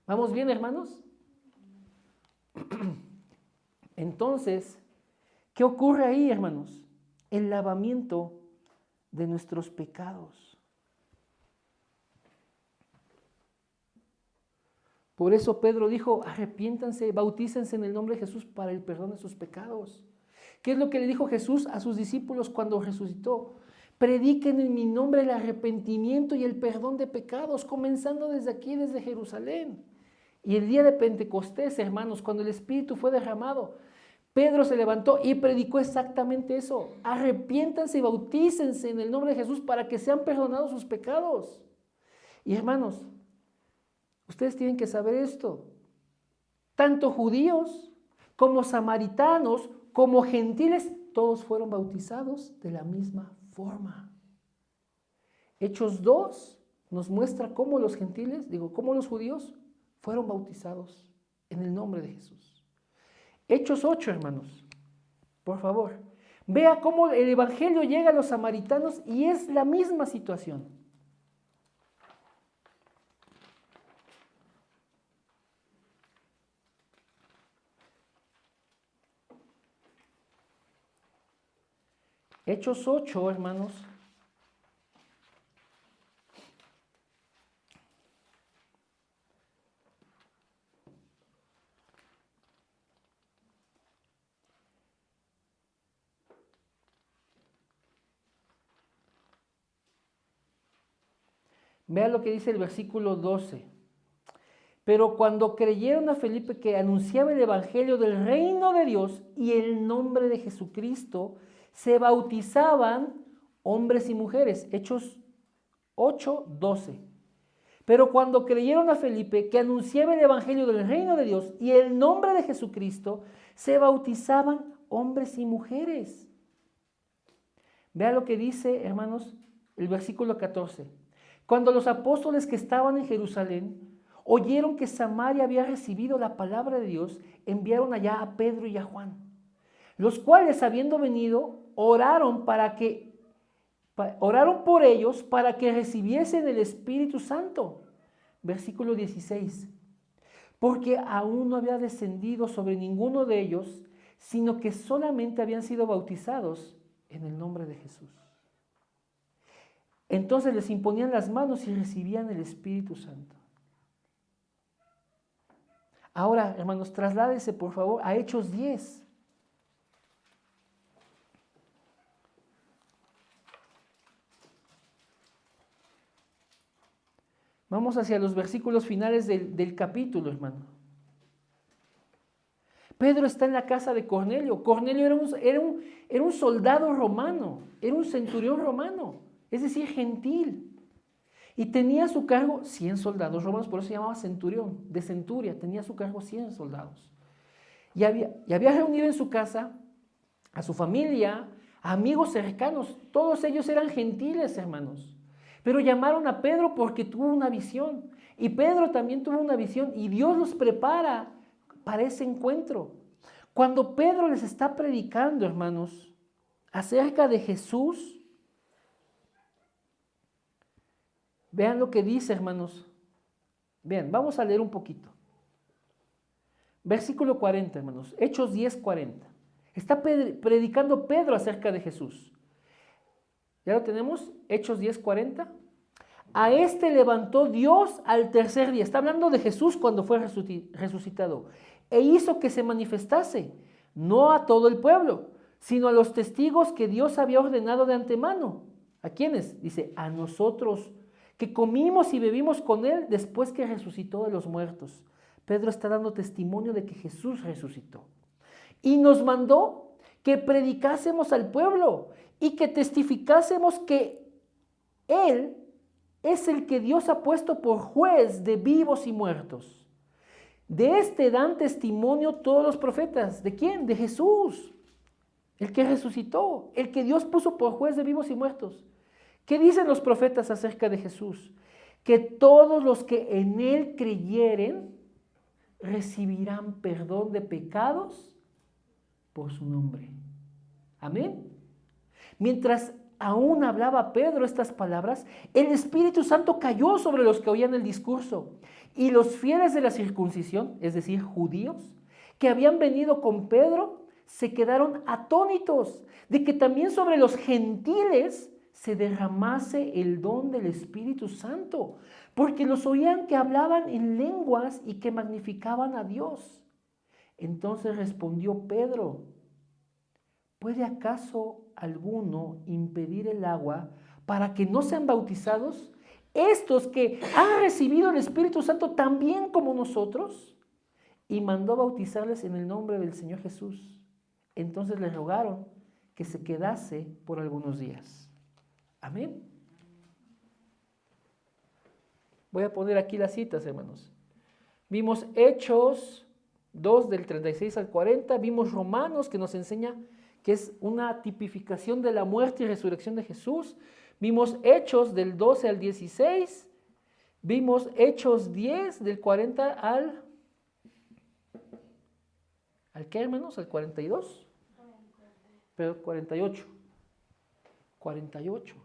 ¿Vamos bien, hermanos? Entonces, ¿qué ocurre ahí, hermanos? El lavamiento de nuestros pecados. Por eso Pedro dijo, arrepiéntanse, bautícense en el nombre de Jesús para el perdón de sus pecados. ¿Qué es lo que le dijo Jesús a sus discípulos cuando resucitó? Prediquen en mi nombre el arrepentimiento y el perdón de pecados, comenzando desde aquí, desde Jerusalén. Y el día de Pentecostés, hermanos, cuando el Espíritu fue derramado, Pedro se levantó y predicó exactamente eso. Arrepiéntanse y bautícense en el nombre de Jesús para que sean perdonados sus pecados. Y hermanos, ustedes tienen que saber esto. Tanto judíos como samaritanos, como gentiles, todos fueron bautizados de la misma forma. Hechos 2 nos muestra cómo los gentiles, cómo los judíos fueron bautizados en el nombre de Jesús. Hechos 8, hermanos, por favor, vea cómo el evangelio llega a los samaritanos y es la misma situación. Hechos 8, hermanos. Vea lo que dice el versículo 12. Pero cuando creyeron a Felipe que anunciaba el evangelio del reino de Dios y el nombre de Jesucristo, se bautizaban hombres y mujeres. Hechos 8, 12. Pero cuando creyeron a Felipe que anunciaba el evangelio del reino de Dios y el nombre de Jesucristo, se bautizaban hombres y mujeres. Vea lo que dice, hermanos, el versículo 14. Cuando los apóstoles que estaban en Jerusalén oyeron que Samaria había recibido la palabra de Dios, enviaron allá a Pedro y a Juan, los cuales, habiendo venido, oraron por ellos para que recibiesen el Espíritu Santo. Versículo 16. Porque aún no había descendido sobre ninguno de ellos, sino que solamente habían sido bautizados en el nombre de Jesús. Entonces les imponían las manos y recibían el Espíritu Santo. Ahora, hermanos, trasládese por favor a Hechos 10. Vamos hacia los versículos finales del capítulo, hermano. Pedro está en la casa de Cornelio. Cornelio era un soldado romano, era un centurión romano, es decir, gentil. Y tenía a su cargo 100 soldados romanos, por eso se llamaba centurión, de centuria, tenía a su cargo 100 soldados. Y había reunido en su casa a su familia, a amigos cercanos, todos ellos eran gentiles, hermanos. Pero llamaron a Pedro porque tuvo una visión. Y Pedro también tuvo una visión y Dios los prepara para ese encuentro. Cuando Pedro les está predicando, hermanos, acerca de Jesús, vean lo que dice, hermanos. Vean, vamos a leer un poquito. Versículo 40, hermanos. Hechos 10, 40. Está predicando Pedro acerca de Jesús. ¿Ya lo tenemos? Hechos 10, 40. A este levantó Dios al tercer día. Está hablando de Jesús cuando fue resucitado. E hizo que se manifestase, no a todo el pueblo, sino a los testigos que Dios había ordenado de antemano. ¿A quiénes? Dice, a nosotros, que comimos y bebimos con él después que resucitó de los muertos. Pedro está dando testimonio de que Jesús resucitó. Y nos mandó que predicásemos al pueblo y que testificásemos que Él es el que Dios ha puesto por juez de vivos y muertos. De este dan testimonio todos los profetas. ¿De quién? De Jesús. el que resucitó, el que Dios puso por juez de vivos y muertos. ¿Qué dicen los profetas acerca de Jesús? Que todos los que en Él creyeren recibirán perdón de pecados por su nombre. Amén. Mientras aún hablaba Pedro estas palabras, el Espíritu Santo cayó sobre los que oían el discurso. Y los fieles de la circuncisión, es decir, judíos, que habían venido con Pedro, se quedaron atónitos de que también sobre los gentiles se derramase el don del Espíritu Santo, porque los oían que hablaban en lenguas y que magnificaban a Dios. Entonces respondió Pedro: ¿puede acaso alguno impedir el agua para que no sean bautizados estos que han recibido el Espíritu Santo también como nosotros? Y mandó bautizarles en el nombre del Señor Jesús. Entonces le rogaron que se quedase por algunos días. Amén. Voy a poner aquí las citas, hermanos. Vimos Hechos 2 del 36 al 40, vimos Romanos que nos enseña que es una tipificación de la muerte y resurrección de Jesús. Vimos Hechos del 12 al 16, vimos Hechos 10 del 40 ¿al qué, hermanos? ¿Al 42? Pero 48. 48.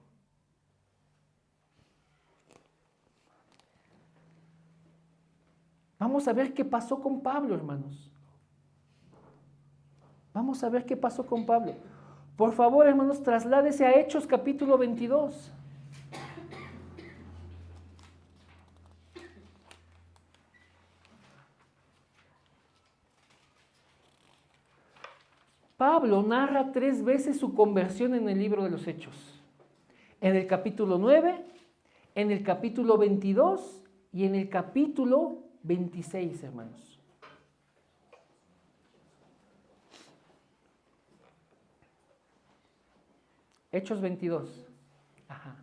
Vamos a ver qué pasó con Pablo, hermanos. Vamos a ver qué pasó con Pablo. Por favor, hermanos, trasládese a Hechos capítulo 22. Pablo narra 3 veces su conversión en el libro de los Hechos. En el capítulo 9, en el capítulo 22 y en el capítulo 26, hermanos. Hechos 22. Ajá.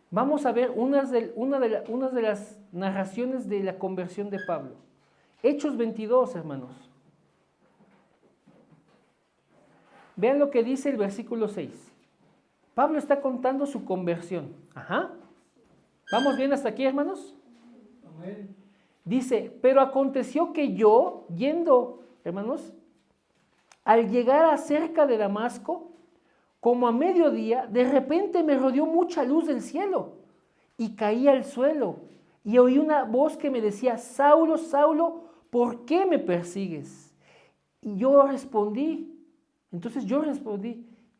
Vamos a ver unas de las narraciones de la conversión de Pablo. Hechos 22, hermanos. Vean lo que dice el versículo 6. Pablo está contando su conversión. Ajá. ¿Vamos bien hasta aquí, hermanos? Amén. Dice: pero aconteció que yo, yendo, hermanos, al llegar acerca de Damasco, como a mediodía, de repente me rodeó mucha luz del cielo y caí al suelo y oí una voz que me decía: Saulo, Saulo, ¿por qué me persigues? Y yo respondí,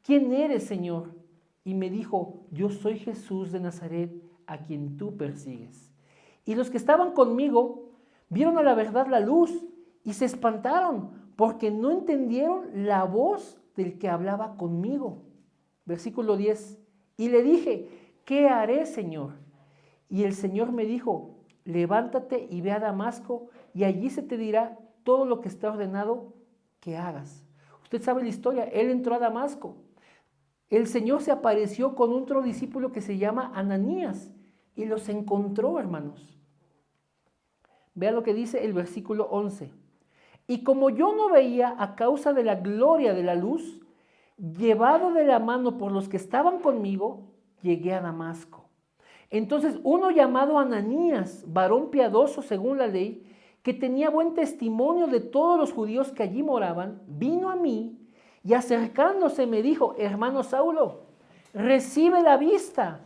¿quién eres, Señor? Y me dijo: yo soy Jesús de Nazaret, a quien tú persigues. Y los que estaban conmigo vieron a la verdad la luz y se espantaron porque no entendieron la voz del que hablaba conmigo. Versículo 10. Y le dije: ¿qué haré, Señor? Y el Señor me dijo: levántate y ve a Damasco, y allí se te dirá todo lo que está ordenado que hagas. Usted sabe la historia. Él entró a Damasco. El Señor se apareció con otro discípulo que se llama Ananías y los encontró, hermanos. Vea lo que dice el versículo 11. Y como yo no veía a causa de la gloria de la luz, llevado de la mano por los que estaban conmigo, llegué a Damasco. Entonces uno llamado Ananías, varón piadoso según la ley, que tenía buen testimonio de todos los judíos que allí moraban, vino a mí y acercándose me dijo: hermano Saulo, recibe la vista.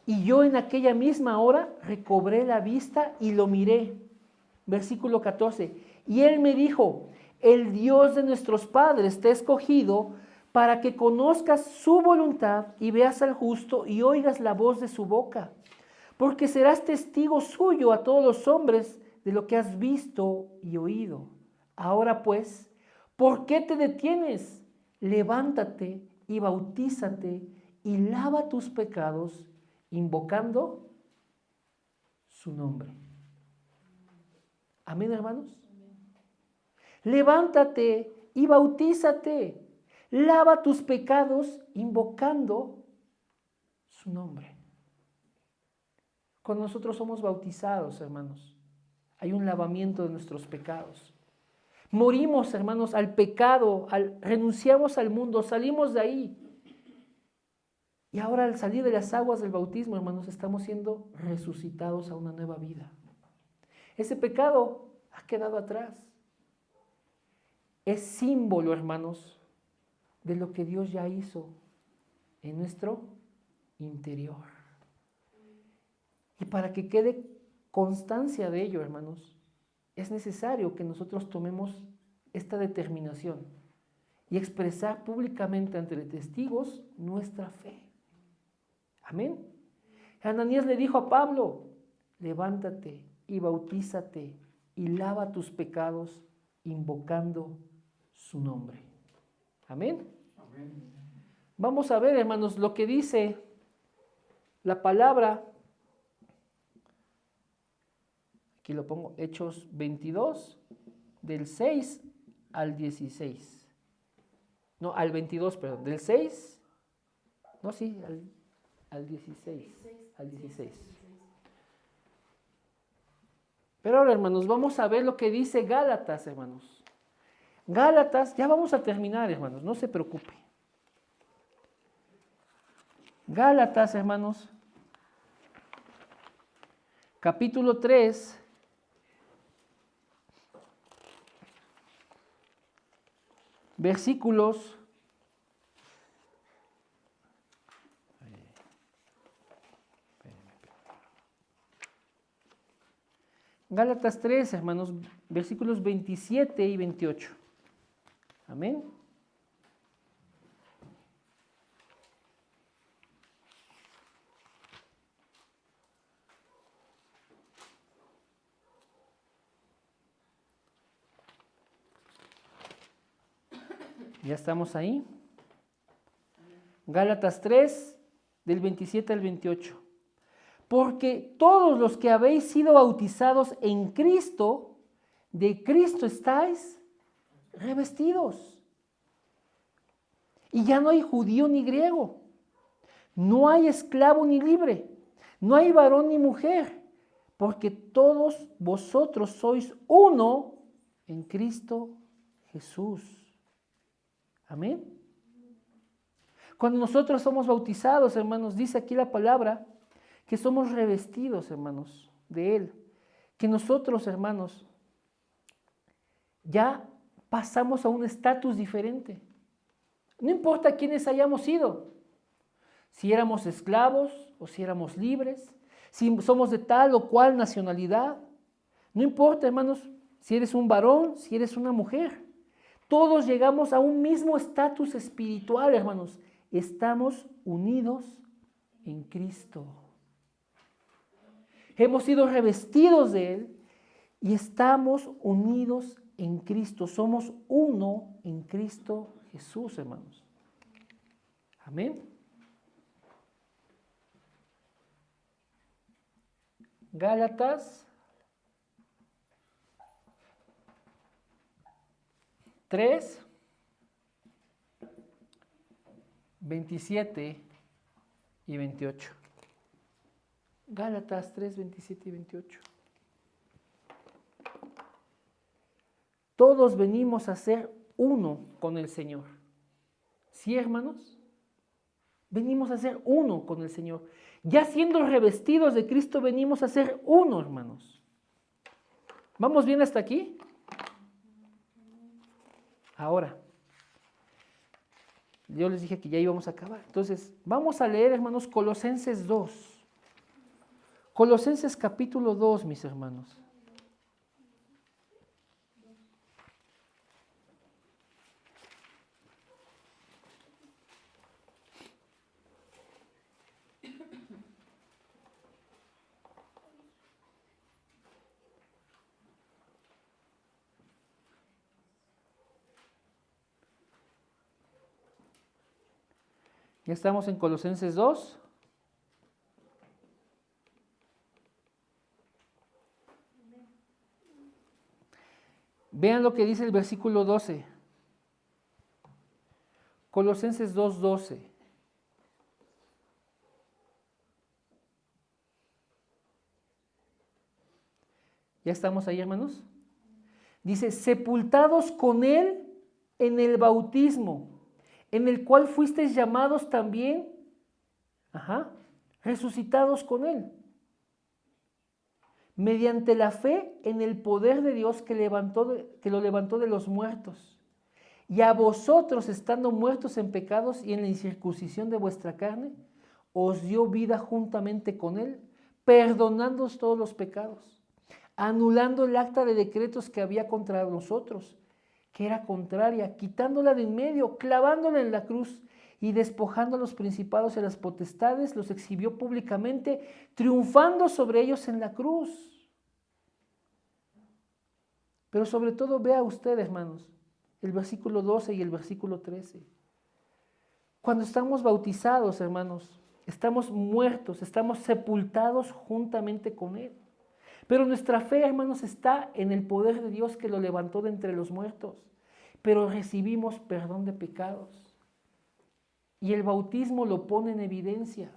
Y yo en aquella misma hora recobré la vista y lo miré. Versículo 14. Y él me dijo: el Dios de nuestros padres te ha escogido para que conozcas su voluntad y veas al justo y oigas la voz de su boca, porque serás testigo suyo a todos los hombres de lo que has visto y oído. Ahora pues, ¿por qué te detienes? Levántate y bautízate y lava tus pecados, invocando su nombre. Amén, hermanos. Levántate y bautízate, lava tus pecados, invocando su nombre. Cuando nosotros somos bautizados, hermanos, hay un lavamiento de nuestros pecados. Morimos, hermanos, al pecado, renunciamos al mundo, salimos de ahí. Y ahora al salir de las aguas del bautismo, hermanos, estamos siendo resucitados a una nueva vida. Ese pecado ha quedado atrás. Es símbolo, hermanos, de lo que Dios ya hizo en nuestro interior. Y para que quede constancia de ello, hermanos, es necesario que nosotros tomemos esta determinación y expresar públicamente ante testigos nuestra fe. Amén. Ananías le dijo a Pablo, levántate y bautízate y lava tus pecados invocando su nombre. Amén. Amén. Vamos a ver, hermanos, lo que dice la palabra. Aquí lo pongo, Hechos 22, del 6 al 16. No, al 22, perdón, del 6, no, sí, al 16, al 16. Pero ahora, hermanos, vamos a ver lo que dice Gálatas, hermanos. Gálatas, ya vamos a terminar, hermanos, no se preocupe. Gálatas, hermanos, capítulo 3, versículos Gálatas 3, hermanos, versículos 27 y 28. Amén. ¿Ya estamos ahí? Gálatas 3, del 27 al 28. Porque todos los que habéis sido bautizados en Cristo, de Cristo estáis revestidos. Y ya no hay judío ni griego, no hay esclavo ni libre, no hay varón ni mujer, porque todos vosotros sois uno en Cristo Jesús. Amén. Cuando nosotros somos bautizados, hermanos, dice aquí la palabra, que somos revestidos, hermanos, de Él. Que nosotros, hermanos, ya pasamos a un estatus diferente. No importa quiénes hayamos sido. Si éramos esclavos o si éramos libres. Si somos de tal o cual nacionalidad. No importa, hermanos, si eres un varón, si eres una mujer. Todos llegamos a un mismo estatus espiritual, hermanos. Estamos unidos en Cristo. Hemos sido revestidos de Él y estamos unidos en Cristo. Somos uno en Cristo Jesús, hermanos. Amén. Gálatas 3, 27 y 28. Gálatas 3, 27 y 28. Todos venimos a ser uno con el Señor. ¿Sí, hermanos? Venimos a ser uno con el Señor. Ya siendo revestidos de Cristo, venimos a ser uno, hermanos. ¿Vamos bien hasta aquí? Ahora, yo les dije que ya íbamos a acabar. Entonces, vamos a leer, hermanos, Colosenses 2. Colosenses capítulo 2, mis hermanos. Ya estamos en Colosenses 2. Vean lo que dice el versículo 12. Colosenses 2:12. ¿Ya estamos ahí, hermanos? Dice, sepultados con Él en el bautismo, en el cual fuisteis llamados también, resucitados con Él, mediante la fe en el poder de Dios que lo levantó de los muertos. Y a vosotros, estando muertos en pecados y en la incircuncisión de vuestra carne, os dio vida juntamente con Él, perdonándoos todos los pecados, anulando el acta de decretos que había contra nosotros, que era contraria, quitándola de en medio, clavándola en la cruz y despojando a los principados y a las potestades, los exhibió públicamente, triunfando sobre ellos en la cruz. Pero sobre todo vea usted, hermanos, el versículo 12 y el versículo 13. Cuando estamos bautizados, hermanos, estamos muertos, estamos sepultados juntamente con Él. Pero nuestra fe, hermanos, está en el poder de Dios que lo levantó de entre los muertos. Pero recibimos perdón de pecados. Y el bautismo lo pone en evidencia.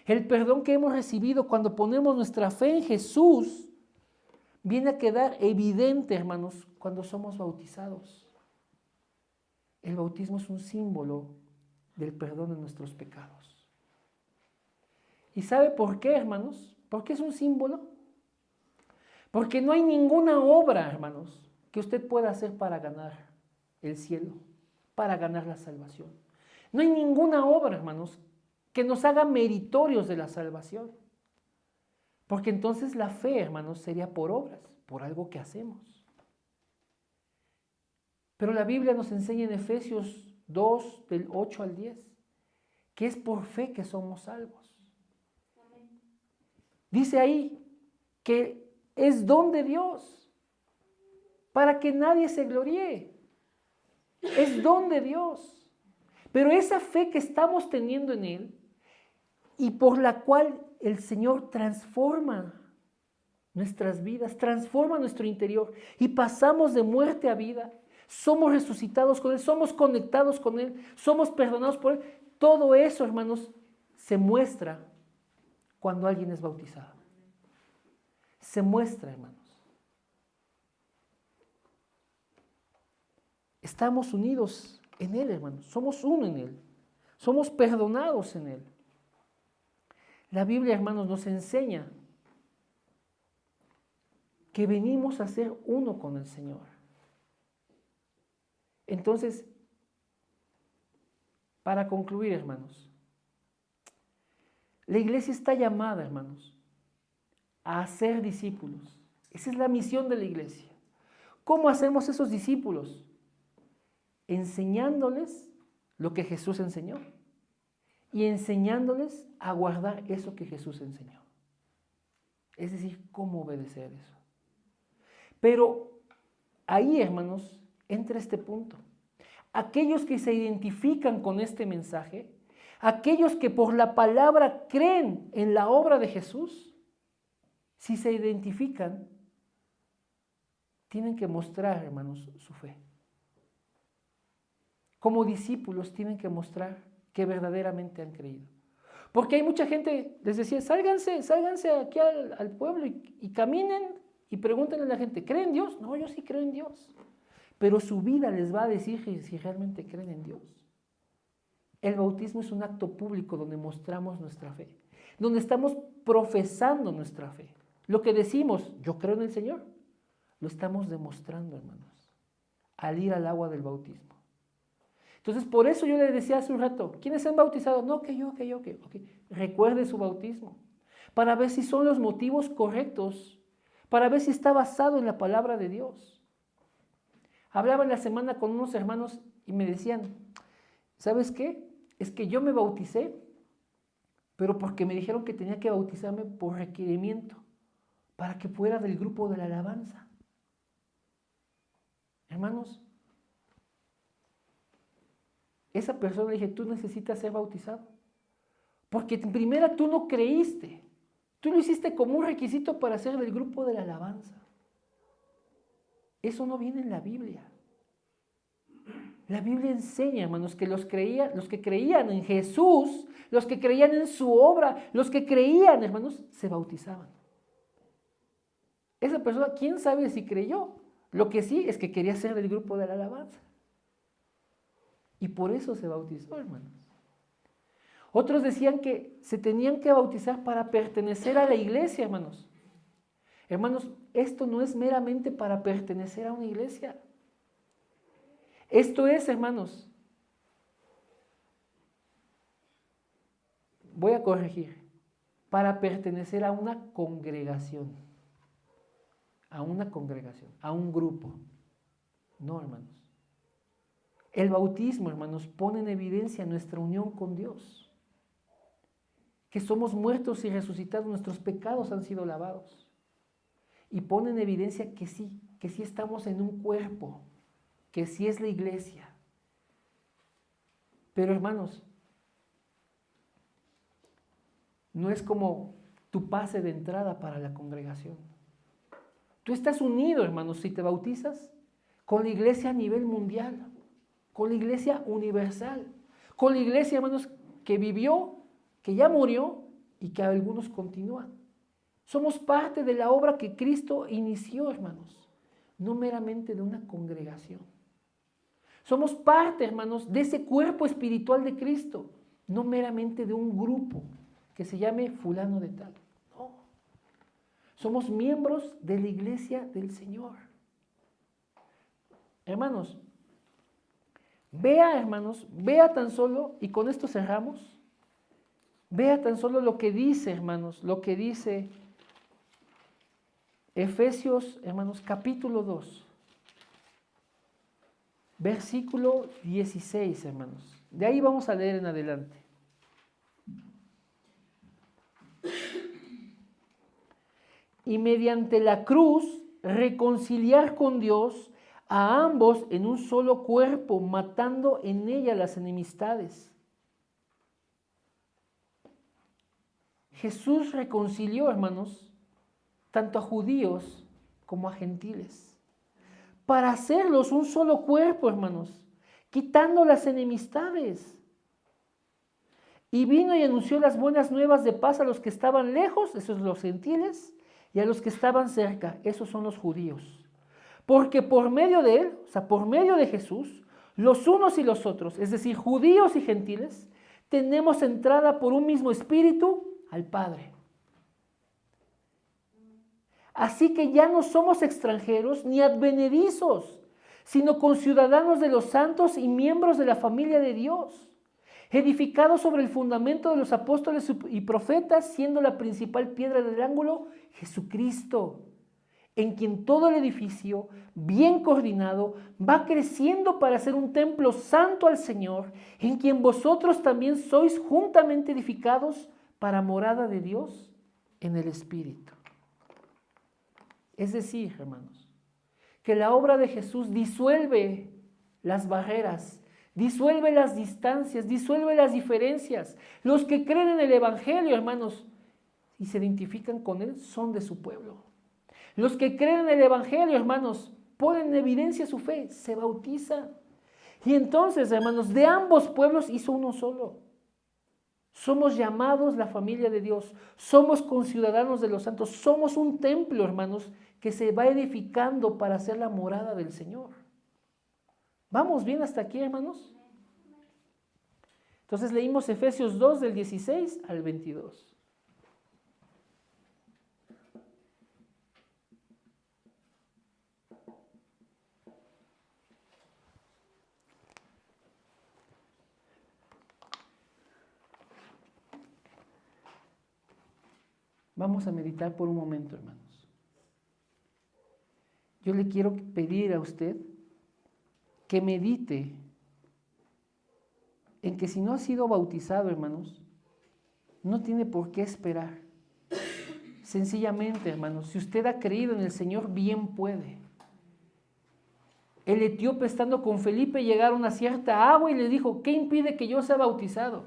El perdón que hemos recibido cuando ponemos nuestra fe en Jesús viene a quedar evidente, hermanos, cuando somos bautizados. El bautismo es un símbolo del perdón de nuestros pecados. ¿Y sabe por qué, hermanos? ¿Por qué es un símbolo? Porque no hay ninguna obra, hermanos, que usted pueda hacer para ganar el cielo, para ganar la salvación. No hay ninguna obra, hermanos, que nos haga meritorios de la salvación. Porque entonces la fe, hermanos, sería por obras, por algo que hacemos. Pero la Biblia nos enseña en Efesios 2, del 8 al 10, que es por fe que somos salvos. Dice ahí que es don de Dios, para que nadie se gloríe. Es don de Dios. Pero esa fe que estamos teniendo en Él y por la cual el Señor transforma nuestras vidas, transforma nuestro interior y pasamos de muerte a vida, somos resucitados con Él, somos conectados con Él, somos perdonados por Él. Todo eso, hermanos, se muestra cuando alguien es bautizado. Se muestra, hermanos. Estamos unidos en Él, hermanos. Somos uno en Él. Somos perdonados en Él. La Biblia, hermanos, nos enseña que venimos a ser uno con el Señor. Entonces, para concluir, hermanos, la iglesia está llamada, hermanos, a hacer discípulos. Esa es la misión de la iglesia. ¿Cómo hacemos esos discípulos? Enseñándoles lo que Jesús enseñó y enseñándoles a guardar eso que Jesús enseñó. Es decir, cómo obedecer eso. Pero ahí, hermanos, entra este punto. Aquellos que se identifican con este mensaje, aquellos que por la palabra creen en la obra de Jesús, si se identifican, tienen que mostrar, hermanos, su fe. Como discípulos tienen que mostrar que verdaderamente han creído. Porque hay mucha gente, les decía, sálganse aquí al pueblo y caminen y pregúntenle a la gente, ¿creen en Dios? No, yo sí creo en Dios. Pero su vida les va a decir si realmente creen en Dios. El bautismo es un acto público donde mostramos nuestra fe, donde estamos profesando nuestra fe. Lo que decimos, yo creo en el Señor, lo estamos demostrando, hermanos, al ir al agua del bautismo. Entonces, por eso yo le decía hace un rato, ¿quiénes se han bautizado? No, que yo. Recuerde su bautismo, para ver si son los motivos correctos, para ver si está basado en la palabra de Dios. Hablaba en la semana con unos hermanos y me decían, ¿sabes qué? Es que yo me bauticé, pero porque me dijeron que tenía que bautizarme por requerimiento, para que fuera del grupo de la alabanza. Hermanos, esa persona le dije, tú necesitas ser bautizado, porque en primera tú no creíste, tú lo hiciste como un requisito para ser del grupo de la alabanza. Eso no viene en la Biblia. La Biblia enseña, hermanos, que los que creían en Jesús, los que creían en su obra, los que creían, hermanos, se bautizaban. Esa persona, ¿quién sabe si creyó? Lo que sí es que quería ser del grupo de la alabanza. Y por eso se bautizó, hermanos. Otros decían que se tenían que bautizar para pertenecer a la iglesia, hermanos. Hermanos, esto no es meramente para pertenecer a una iglesia. Esto es, hermanos, voy a corregir, para pertenecer a una congregación. A una congregación, a un grupo. No, hermanos. El bautismo, hermanos, pone en evidencia nuestra unión con Dios. Que somos muertos y resucitados, nuestros pecados han sido lavados. Y pone en evidencia que sí estamos en un cuerpo, que sí es la iglesia. Pero, hermanos, no es como tu pase de entrada para la congregación. Tú estás unido, hermanos, si te bautizas, con la iglesia a nivel mundial, con la iglesia universal, con la iglesia, hermanos, que vivió, que ya murió y que algunos continúan. Somos parte de la obra que Cristo inició, hermanos, no meramente de una congregación. Somos parte, hermanos, de ese cuerpo espiritual de Cristo, no meramente de un grupo que se llame fulano de tal. No. Somos miembros de la iglesia del Señor. Hermanos, vea tan solo, y con esto cerramos, vea tan solo lo que dice, hermanos, lo que dice Efesios, hermanos, capítulo 2. Versículo 16, hermanos. De ahí vamos a leer en adelante. Y mediante la cruz reconciliar con Dios a ambos en un solo cuerpo, matando en ella las enemistades. Jesús reconcilió, hermanos, tanto a judíos como a gentiles, para hacerlos un solo cuerpo, hermanos, quitando las enemistades. Y vino y anunció las buenas nuevas de paz a los que estaban lejos, esos los gentiles, y a los que estaban cerca, esos son los judíos. Porque por medio de él, o sea, por medio de Jesús, los unos y los otros, es decir, judíos y gentiles, tenemos entrada por un mismo espíritu al Padre. Así que ya no somos extranjeros ni advenedizos, sino conciudadanos de los santos y miembros de la familia de Dios, edificados sobre el fundamento de los apóstoles y profetas, siendo la principal piedra del ángulo Jesucristo, en quien todo el edificio, bien coordinado, va creciendo para ser un templo santo al Señor, en quien vosotros también sois juntamente edificados para morada de Dios en el Espíritu. Es decir, hermanos, que la obra de Jesús disuelve las barreras, disuelve las distancias, disuelve las diferencias. Los que creen en el Evangelio, hermanos, y se identifican con él, son de su pueblo. Los que creen en el Evangelio, hermanos, ponen en evidencia su fe, se bautizan. Y entonces, hermanos, de ambos pueblos hizo uno solo. Somos llamados la familia de Dios, somos conciudadanos de los santos, somos un templo, hermanos, que se va edificando para ser la morada del Señor. ¿Vamos bien hasta aquí, hermanos? Entonces leímos Efesios 2 del 16 al 22. Vamos a meditar por un momento, hermanos. Yo le quiero pedir a usted que medite en que si no ha sido bautizado, hermanos, no tiene por qué esperar. Sencillamente, hermanos, si usted ha creído en el Señor, bien puede. El etíope, estando con Felipe, llegaron a cierta agua y le dijo, ¿qué impide que yo sea bautizado?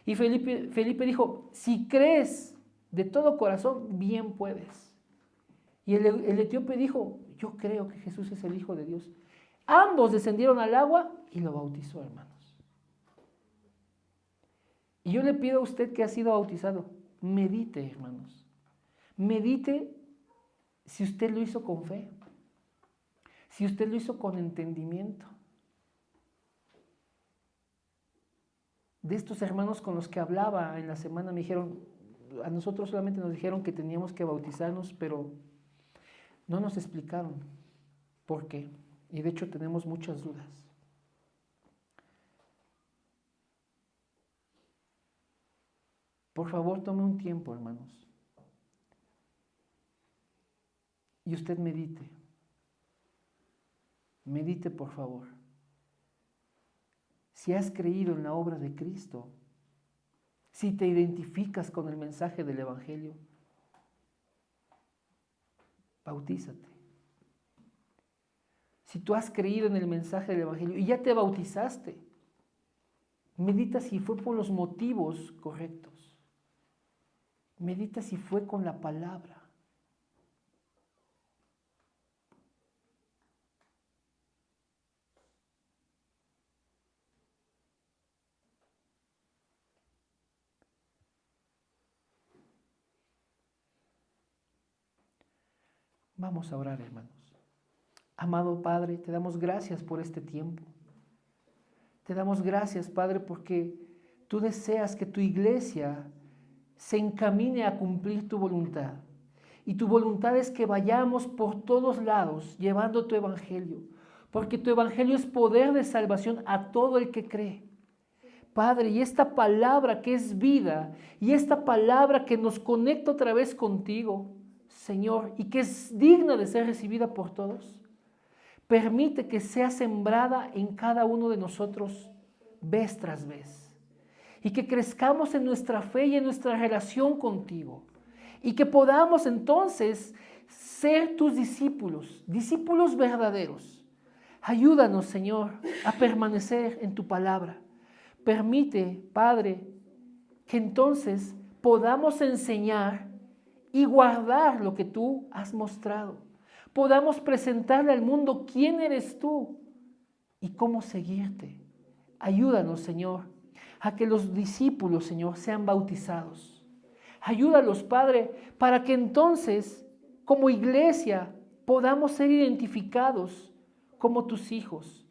Y Felipe dijo, si crees de todo corazón, bien puedes. Y el etíope dijo, yo creo que Jesús es el Hijo de Dios. Ambos descendieron al agua y lo bautizó, hermanos. Y yo le pido a usted que ha sido bautizado, medite, hermanos. Medite si usted lo hizo con fe. Si usted lo hizo con entendimiento. De estos hermanos con los que hablaba en la semana me dijeron, a nosotros solamente nos dijeron que teníamos que bautizarnos, pero no nos explicaron por qué. Y de hecho tenemos muchas dudas. Por favor, tome un tiempo, hermanos. Y usted medite. Medite, por favor. Si has creído en la obra de Cristo, si te identificas con el mensaje del Evangelio, bautízate. Si tú has creído en el mensaje del Evangelio y ya te bautizaste, medita si fue por los motivos correctos. Medita si fue con la palabra. Vamos a orar, hermanos. Amado Padre, te damos gracias por este tiempo. Te damos gracias, Padre, porque tú deseas que tu iglesia se encamine a cumplir tu voluntad. Y tu voluntad es que vayamos por todos lados llevando tu evangelio, porque tu evangelio es poder de salvación a todo el que cree. Padre, y esta palabra que es vida, y esta palabra que nos conecta otra vez contigo, Señor, y que es digna de ser recibida por todos, permite que sea sembrada en cada uno de nosotros vez tras vez, y que crezcamos en nuestra fe y en nuestra relación contigo, y que podamos entonces ser tus discípulos, discípulos verdaderos. Ayúdanos, Señor, a permanecer en tu palabra. Permite, Padre, que entonces podamos enseñar y guardar lo que tú has mostrado. Podamos presentarle al mundo quién eres tú y cómo seguirte. Ayúdanos, Señor, a que los discípulos, Señor, sean bautizados. Ayúdalos, Padre, para que entonces, como iglesia, podamos ser identificados como tus hijos,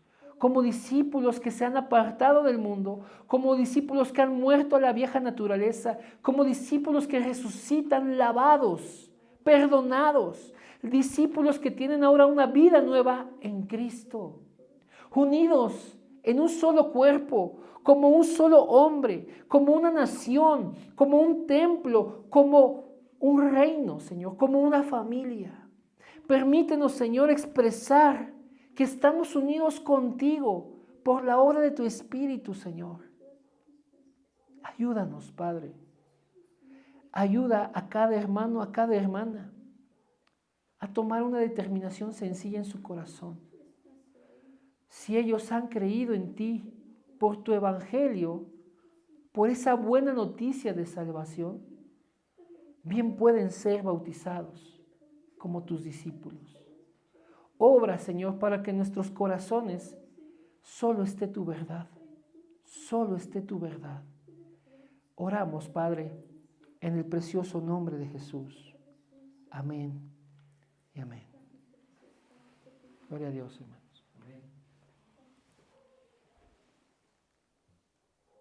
como discípulos que se han apartado del mundo, como discípulos que han muerto a la vieja naturaleza, como discípulos que resucitan lavados, perdonados, discípulos que tienen ahora una vida nueva en Cristo, unidos en un solo cuerpo, como un solo hombre, como una nación, como un templo, como un reino, Señor, como una familia. Permítenos, Señor, expresar que estamos unidos contigo por la obra de tu Espíritu, Señor. Ayúdanos, Padre. Ayuda a cada hermano, a cada hermana, a tomar una determinación sencilla en su corazón. Si ellos han creído en ti por tu evangelio, por esa buena noticia de salvación, bien pueden ser bautizados como tus discípulos. Obra, Señor, para que en nuestros corazones solo esté tu verdad, solo esté tu verdad. Oramos, Padre, en el precioso nombre de Jesús. Amén y amén. Gloria a Dios, hermano.